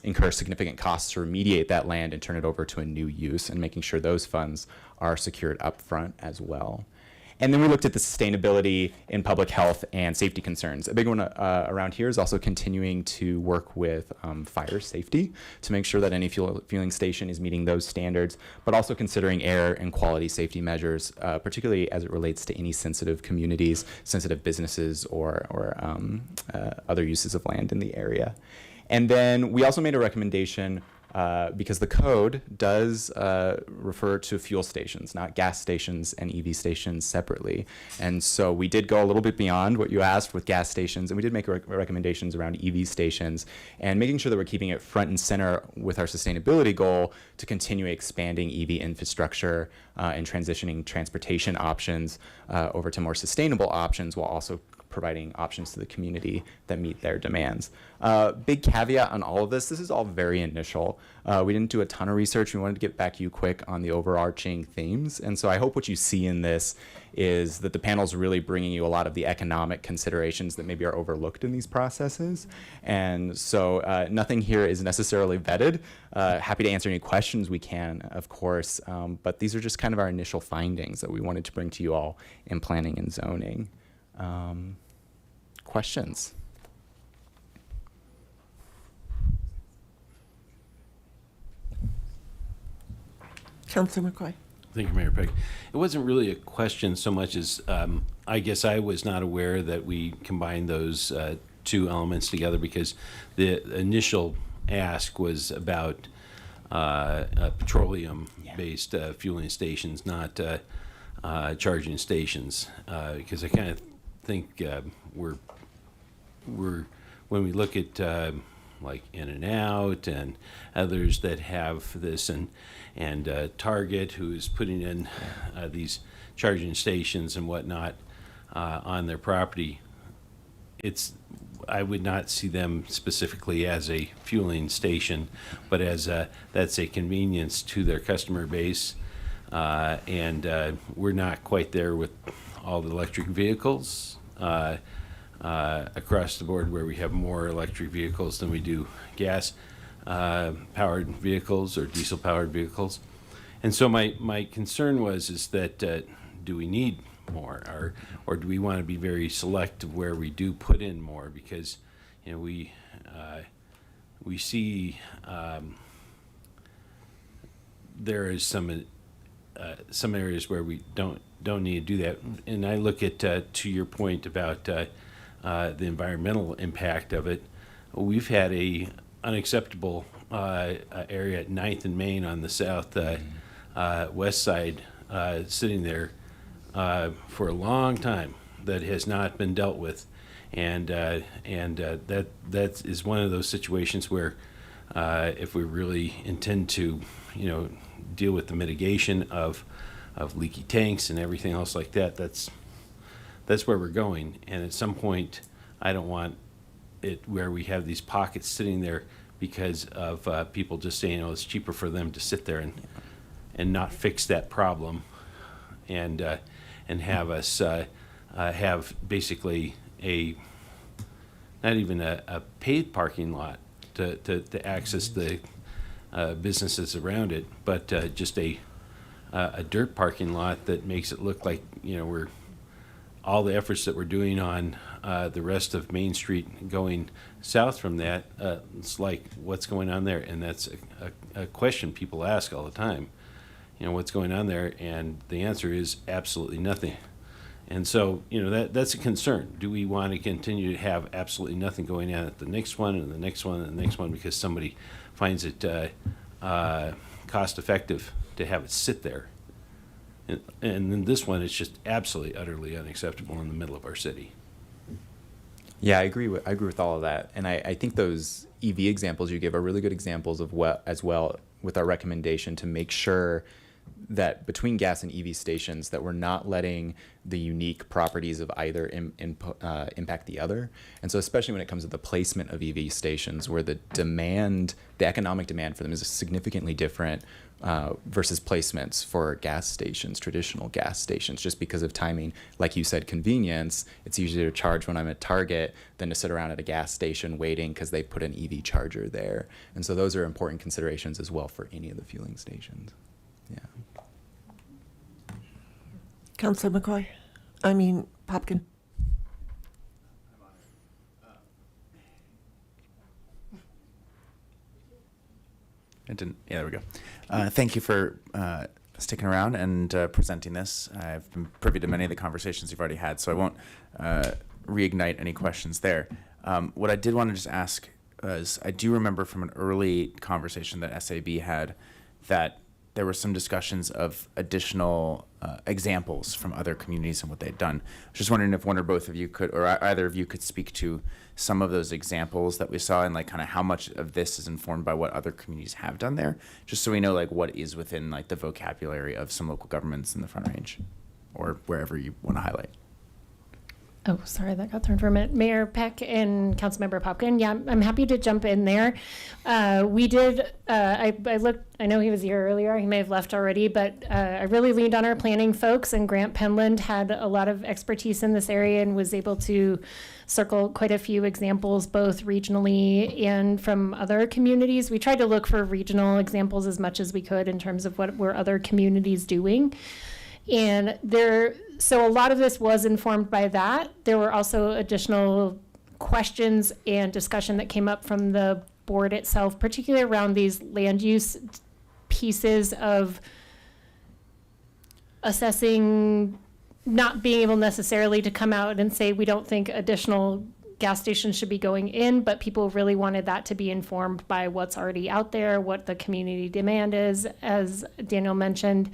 incur significant costs to remediate that land and turn it over to a new use, and making sure those funds are secured up front as well. And then we looked at the sustainability in public health and safety concerns. A big one around here is also continuing to work with fire safety to make sure that any fueling station is meeting those standards, but also considering air and quality safety measures, particularly as it relates to any sensitive communities, sensitive businesses, or other uses of land in the area. And then we also made a recommendation because the code does refer to fuel stations, not gas stations and EV stations separately. And so we did go a little bit beyond what you asked with gas stations, and we did make recommendations around EV stations and making sure that we're keeping it front and center with our sustainability goal to continue expanding EV infrastructure and transitioning transportation options over to more sustainable options, while also providing options to the community that meet their demands. Big caveat on all of this is all very initial. We didn't do a ton of research. We wanted to get back to you quick on the overarching themes. And so I hope what you see in this is that the panel's really bringing you a lot of the economic considerations that maybe are overlooked in these processes. And so nothing here is necessarily vetted. Happy to answer any questions we can, of course. But these are just kind of our initial findings that we wanted to bring to you all in planning and zoning. Questions? Councilor McCoy. Thank you, Mayor Peck. It wasn't really a question so much as I guess I was not aware that we combined those two elements together, because the initial ask was about petroleum-based fueling stations, not charging stations, because I kind of think we're when we look at like In-N-Out and others that have this, and Target, who is putting in these charging stations and whatnot on their property, I would not see them specifically as a fueling station, but as that's a convenience to their customer base. And we're not quite there with all the electric vehicles across the board, where we have more electric vehicles than we do gas powered vehicles or diesel powered vehicles. And so my concern is that do we need more, or do we want to be very selective where we do put in more? Because we see there is some areas where we don't need to do that. And I look at to your point about the environmental impact of it. We've had a unacceptable area at 9th and Main on the south west side sitting there for a long time that has not been dealt with, and that is one of those situations where if we really intend to deal with the mitigation of leaky tanks and everything else like that, that's that's where we're going. And at some point, I don't want it where we have these pockets sitting there because of people just saying, oh, it's cheaper for them to sit there and not fix that problem, and have us have basically not even a paid parking lot to access the businesses around it, but just a dirt parking lot that makes it look like, we're all the efforts that we're doing on the rest of Main Street going south from that. It's like, what's going on there? And that's a question people ask all the time. What's going on there? And the answer is absolutely nothing. And so, that's a concern. Do we want to continue to have absolutely nothing going on at the next one and the next one and the next one because somebody finds it cost effective to have it sit there? And then this one, it's just absolutely, utterly unacceptable in the middle of our city. Yeah, I agree with all of that. And I think those EV examples you give are really good examples of what, as well, with our recommendation to make sure that between gas and EV stations that we're not letting the unique properties of either impact the other. And so especially when it comes to the placement of EV stations, where the economic demand for them is significantly different versus placements for gas stations, traditional gas stations, just because of timing. Like you said, convenience. It's easier to charge when I'm at Target than to sit around at a gas station waiting because they put an EV charger there. And so those are important considerations as well for any of the fueling stations. Yeah. Councilor Popkin. It didn't. Yeah, there we go. Thank you for sticking around and presenting this. I've been privy to many of the conversations you've already had, so I won't reignite any questions there. What I did want to just ask is, I do remember from an early conversation that SAB had that there were some discussions of additional examples from other communities and what they'd done. I was just wondering if one or both of you could, or either of you could speak to some of those examples that we saw and like kind of how much of this is informed by what other communities have done there, just so we know like what is within like the vocabulary of some local governments in the Front Range or wherever you want to highlight. Oh, sorry, that got thrown for a minute. Mayor Peck and Councilmember Popkin. Yeah, I'm happy to jump in there. We did, I looked, I know he was here earlier, he may have left already, but I really leaned on our planning folks, and Grant Penland had a lot of expertise in this area and was able to circle quite a few examples, both regionally and from other communities. We tried to look for regional examples as much as we could in terms of what were other communities doing. And so a lot of this was informed by that. There were also additional questions and discussion that came up from the board itself, particularly around these land use pieces of assessing, not being able necessarily to come out and say we don't think additional gas stations should be going in, but people really wanted that to be informed by what's already out there, what the community demand is, as Daniel mentioned.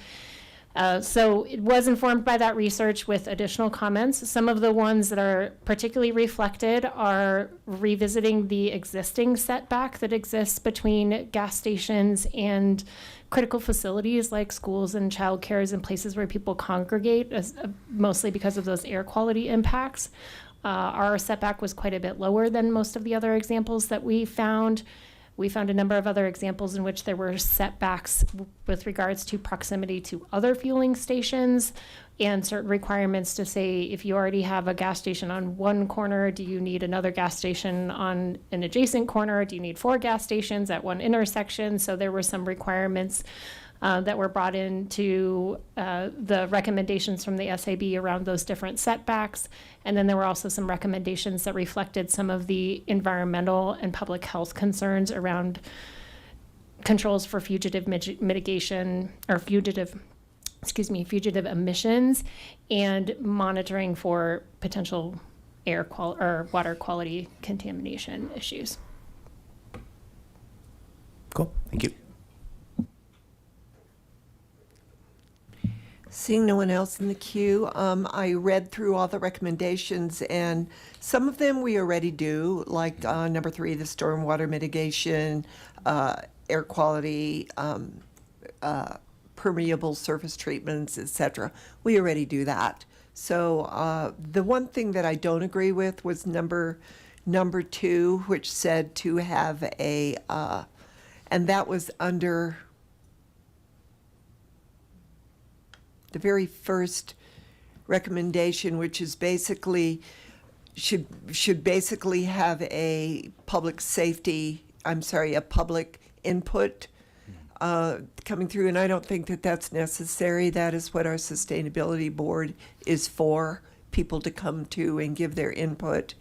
So it was informed by that research with additional comments. Some of the ones that are particularly reflected are revisiting the existing setback that exists between gas stations and critical facilities like schools and childcares and places where people congregate, mostly because of those air quality impacts. Our setback was quite a bit lower than most of the other examples that we found. We found a number of other examples in which there were setbacks with regards to proximity to other fueling stations and certain requirements to say, if you already have a gas station on one corner, do you need another gas station on an adjacent corner? Do you need 4 gas stations at one intersection? So there were some requirements that were brought into the recommendations from the SAB around those different setbacks. And then there were also some recommendations that reflected some of the environmental and public health concerns around controls for fugitive mitigation or fugitive emissions and monitoring for potential air or water quality contamination issues. Cool, thank you. Seeing no one else in the queue, I read through all the recommendations, and some of them we already do, like number 3, the stormwater mitigation, air quality, permeable surface treatments, etc. We already do that. So the one thing that I don't agree with was number 2, which said to have a, and that was under the very first recommendation, which is basically should basically have a public safety, a public input coming through, and I don't think that that's necessary. That is what our sustainability board is for, people to come to and give their input.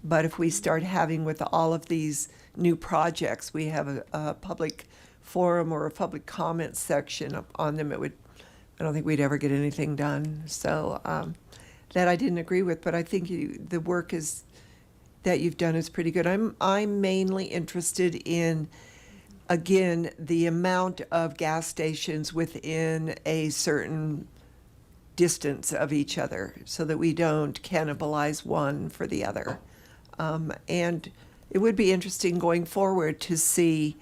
But if we start having with all of these new projects, we have a public forum or a public comment section on them, I don't think we'd ever get anything done. So that I didn't agree with, but I think the work that you've done is pretty good. I'm mainly interested in, again, the amount of gas stations within a certain distance of each other so that we don't cannibalize one for the other. And it would be interesting going forward to see,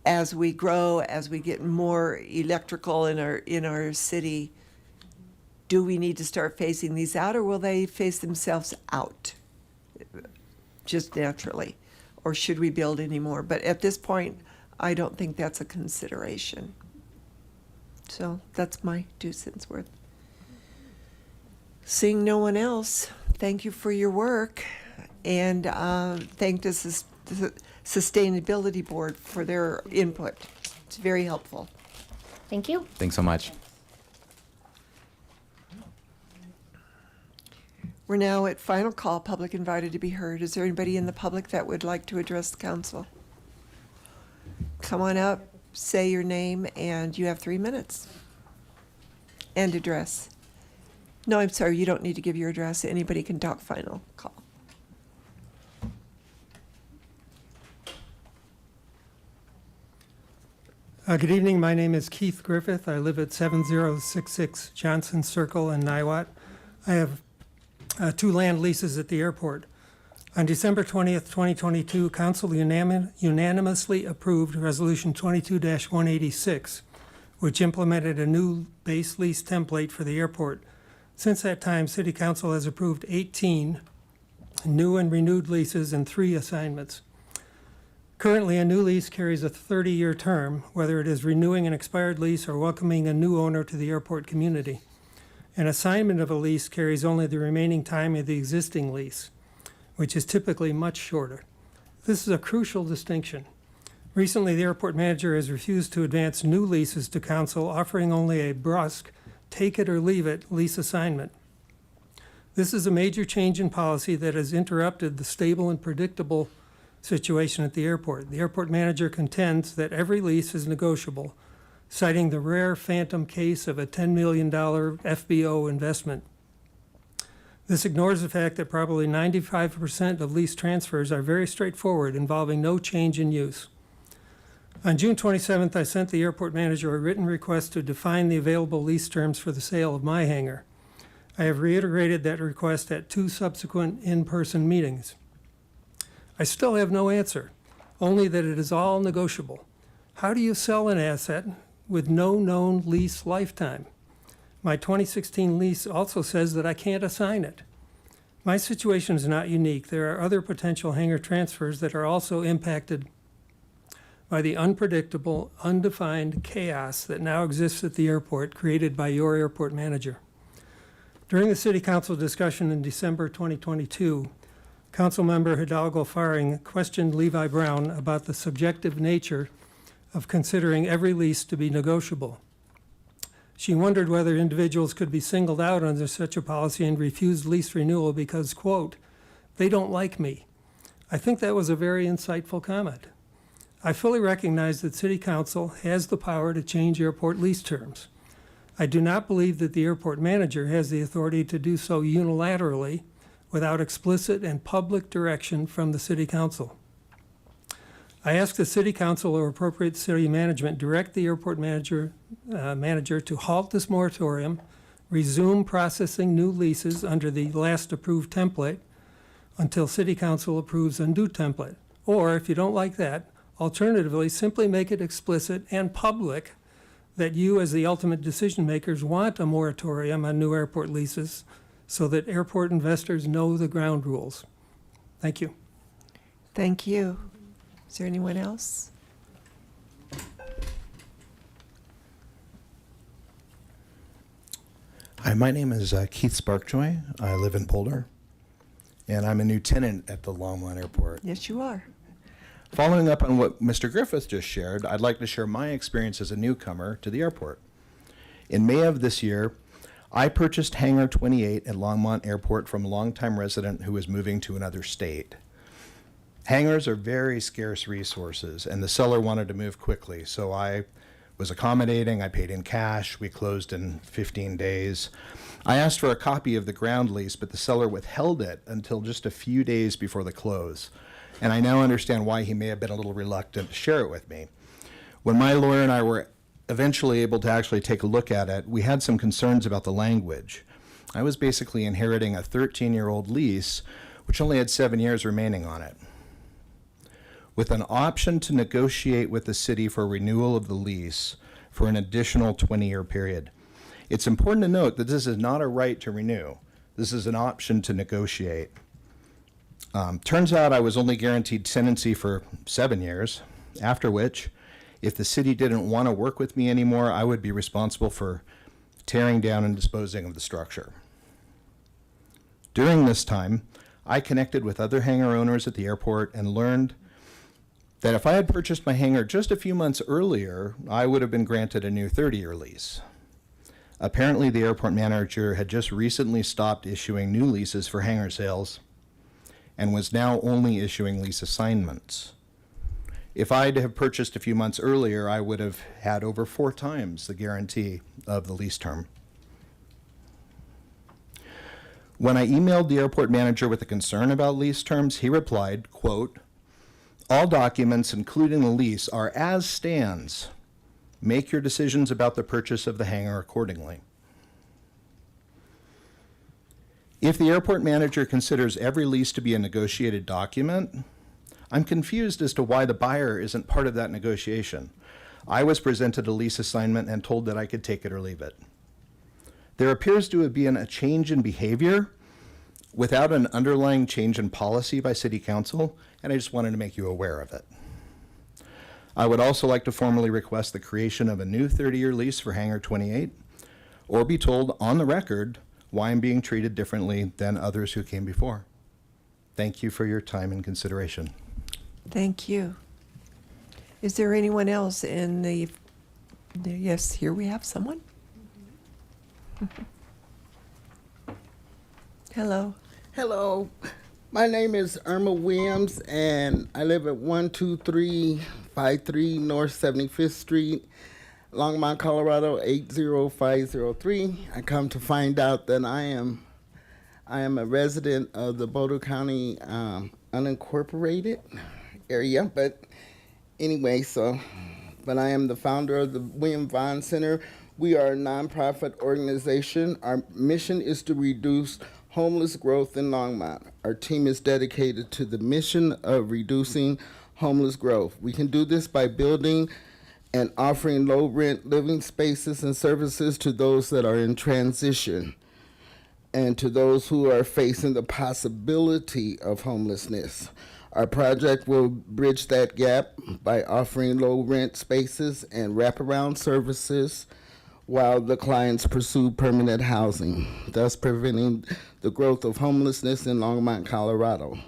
as we grow, as we get more electrical in our city, do we need to start phasing these out, or will they phase themselves out just naturally? Or should we build any more? But at this point, I don't think that's a consideration. So that's my 2 cents worth. Seeing no one else, thank you for your work, and thank the Sustainability Board for their input. It's very helpful. Thank you. Thanks so much. We're now at final call, public invited to be heard. Is there anybody in the public that would like to address the council? Come on up, say your name, and you have 3 minutes. And address. No, I'm sorry, you don't need to give your address. Anybody can talk final call. Good evening. My name is Keith Griffith. I live at 7066 Johnson Circle in Niwot. I have 2 land leases at the airport. On December 20th, 2022, Council unanimously approved Resolution 22-186, which implemented a new base lease template for the airport. Since that time, City Council has approved 18 new and renewed leases and 3 assignments. Currently, a new lease carries a 30-year term, whether it is renewing an expired lease or welcoming a new owner to the airport community. An assignment of a lease carries only the remaining time of the existing lease, which is typically much shorter. This is a crucial distinction. Recently, the airport manager has refused to advance new leases to council, offering only a brusque, take-it-or-leave-it lease assignment. This is a major change in policy that has interrupted the stable and predictable situation at the airport. The airport manager contends that every lease is negotiable, citing the rare phantom case of a $10 million FBO investment. This ignores the fact that probably 95% of lease transfers are very straightforward, involving no change in use. On June 27th, I sent the airport manager a written request to define the available lease terms for the sale of my hangar. I have reiterated that request at 2 subsequent in-person meetings. I still have no answer, only that it is all negotiable. How do you sell an asset with no known lease lifetime? My 2016 lease also says that I can't assign it. My situation is not unique. There are other potential hangar transfers that are also impacted by the unpredictable, undefined chaos that now exists at the airport, created by your airport manager. During the City Council discussion in December 2022, Councilmember Hidalgo Faring questioned Levi Brown about the subjective nature of considering every lease to be negotiable. She wondered whether individuals could be singled out under such a policy and refused lease renewal because, quote, they don't like me. I think that was a very insightful comment. I fully recognize that City Council has the power to change airport lease terms. I do not believe that the airport manager has the authority to do so unilaterally without explicit and public direction from the City Council. I ask the City Council or appropriate city management direct the airport manager to halt this moratorium, resume processing new leases under the last approved template until City Council approves a new template. Or, if you don't like that, alternatively, simply make it explicit and public that you, as the ultimate decision makers, want a moratorium on new airport leases so that airport investors know the ground rules. Thank you. Thank you. Is there anyone else? Hi, my name is Keith Sparkjoy. I live in Boulder, and I'm a new tenant at the Longmont Airport. Yes, you are. Following up on what Mr. Griffith just shared, I'd like to share my experience as a newcomer to the airport. In May of this year, I purchased Hangar 28 at Longmont Airport from a longtime resident who was moving to another state. Hangars are very scarce resources, and the seller wanted to move quickly, so I was accommodating. I paid in cash. We closed in 15 days. I asked for a copy of the ground lease, but the seller withheld it until just a few days before the close. And I now understand why he may have been a little reluctant to share it with me. When my lawyer and I were eventually able to actually take a look at it, we had some concerns about the language. I was basically inheriting a 13-year-old lease, which only had 7 years remaining on it, with an option to negotiate with the city for renewal of the lease for an additional 20-year period. It's important to note that this is not a right to renew. This is an option to negotiate. Turns out I was only guaranteed tenancy for 7 years, after which, if the city didn't want to work with me anymore, I would be responsible for tearing down and disposing of the structure. During this time, I connected with other hangar owners at the airport and learned that if I had purchased my hangar just a few months earlier, I would have been granted a new 30-year lease. Apparently, the airport manager had just recently stopped issuing new leases for hangar sales and was now only issuing lease assignments. If I'd have purchased a few months earlier, I would have had over 4 times the guarantee of the lease term. When I emailed the airport manager with a concern about lease terms, he replied, quote, "All documents, including the lease, are as stands. Make your decisions about the purchase of the hangar accordingly." If the airport manager considers every lease to be a negotiated document, I'm confused as to why the buyer isn't part of that negotiation. I was presented a lease assignment and told that I could take it or leave it. There appears to have been a change in behavior without an underlying change in policy by City Council, and I just wanted to make you aware of it. I would also like to formally request the creation of a new 30-year lease for Hangar 28, or be told on the record why I'm being treated differently than others who came before. Thank you for your time and consideration. Thank you. Is there anyone else in the yes, here we have someone. Hello. Hello. My name is Irma Williams, and I live at 12353 North 75th Street, Longmont, Colorado 80503. I come to find out that I am a resident of the Boulder County unincorporated area, but anyway, but I am the founder of the William Vaughn Center. We are a nonprofit organization. Our mission is to reduce homeless growth in Longmont. Our team is dedicated to the mission of reducing homeless growth. We can do this by building and offering low-rent living spaces and services to those that are in transition and to those who are facing the possibility of homelessness. Our project will bridge that gap by offering low-rent spaces and wraparound services while the clients pursue permanent housing, thus preventing the growth of homelessness in Longmont, Colorado.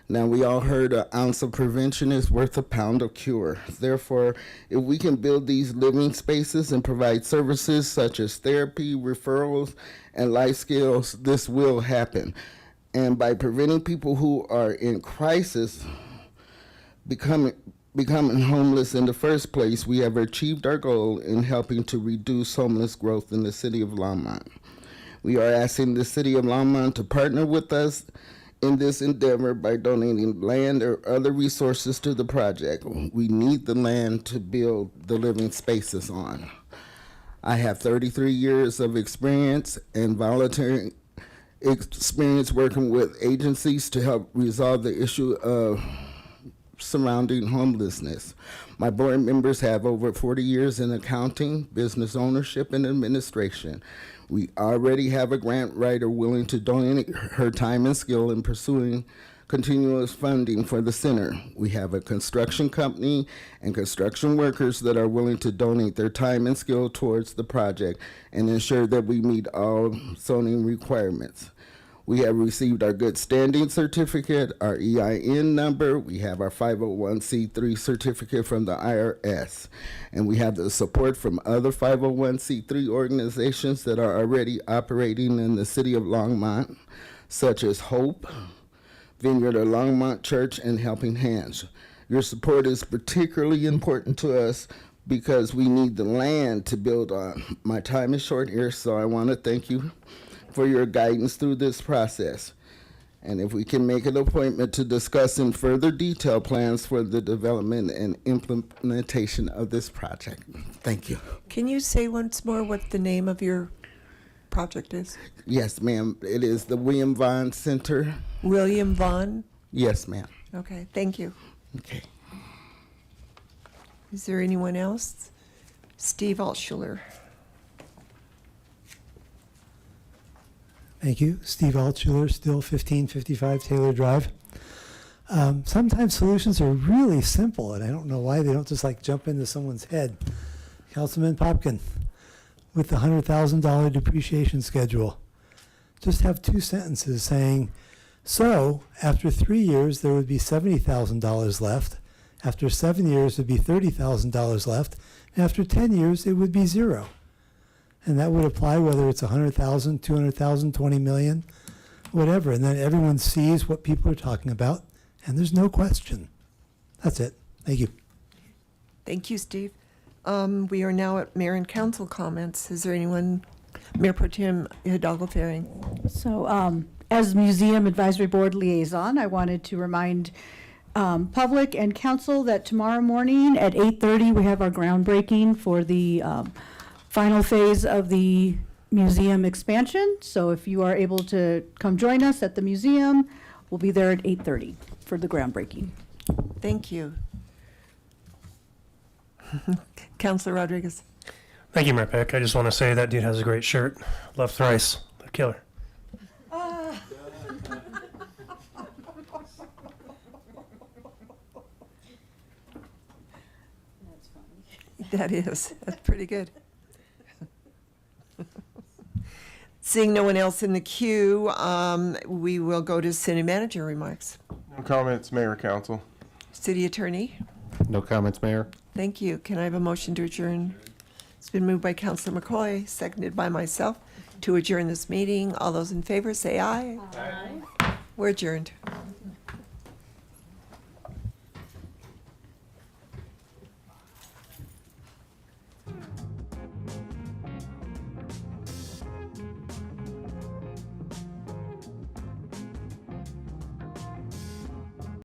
Now, we all heard an ounce of prevention is worth a pound of cure. Therefore, if we can build these living spaces and provide services such as therapy, referrals, and life skills, this will happen. And by preventing people who are in crisis becoming homeless in the first place, we have achieved our goal in helping to reduce homeless growth in the city of Longmont. We are asking the city of Longmont to partner with us in this endeavor by donating land or other resources to the project. We need the land to build the living spaces on. I have 33 years of experience and voluntary experience working with agencies to help resolve the issue of surrounding homelessness. My board members have over 40 years in accounting, business ownership, and administration. We already have a grant writer willing to donate her time and skill in pursuing continuous funding for the center. We have a construction company and construction workers that are willing to donate their time and skill towards the project and ensure that we meet all zoning requirements. We have received our good standing certificate, our EIN number, we have our 501c3 certificate from the IRS, and we have the support from other 501c3 organizations that are already operating in the city of Longmont, such as Hope, Vineyard of Longmont Church, and Helping Hands. Your support is particularly important to us because we need the land to build on. My time is short here, so I want to thank you for your guidance through this process. And if we can make an appointment to discuss in further detail plans for the development and implementation of this project. Thank you. Can you say once more what the name of your project is? Yes, ma'am. It is the William Vaughn Center. William Vaughn? Yes, ma'am. Okay, thank you. Okay. Is there anyone else? Steve Altschuler. Thank you. Steve Altschuler, still 1555 Taylor Drive. Sometimes solutions are really simple, and I don't know why they don't just like jump into someone's head. Councilman Popkin, with the $100,000 depreciation schedule, just have two sentences saying, so after 3 years, there would be $70,000 left. After 7 years, it would be $30,000 left. And after 10 years, it would be zero. And that would apply whether it's 100,000, 200,000, 20 million, whatever. And then everyone sees what people are talking about, and there's no question. That's it. Thank you. Thank you, Steve. We are now at mayor and council comments. Is there anyone? Mayor Pro Tem Hidalgo Fehring. So as Museum Advisory Board liaison, I wanted to remind public and council that tomorrow morning at 8:30 we have our groundbreaking for the final phase of the museum expansion. So if you are able to come join us at the museum, we'll be there at 8:30 for the groundbreaking. Thank you. Councilor Rodriguez. Thank you, Mayor Peck. I just want to say that dude has a great shirt. Love Thrice. The killer. That is. That's pretty good. Seeing no one else in the queue, we will go to city manager remarks. No comments, Mayor, Council. City attorney. No comments, Mayor. Thank you. Can I have a motion to adjourn? It's been moved by Councilor McCoy, seconded by myself to adjourn this meeting. All those in favor say aye. Aye. We're adjourned.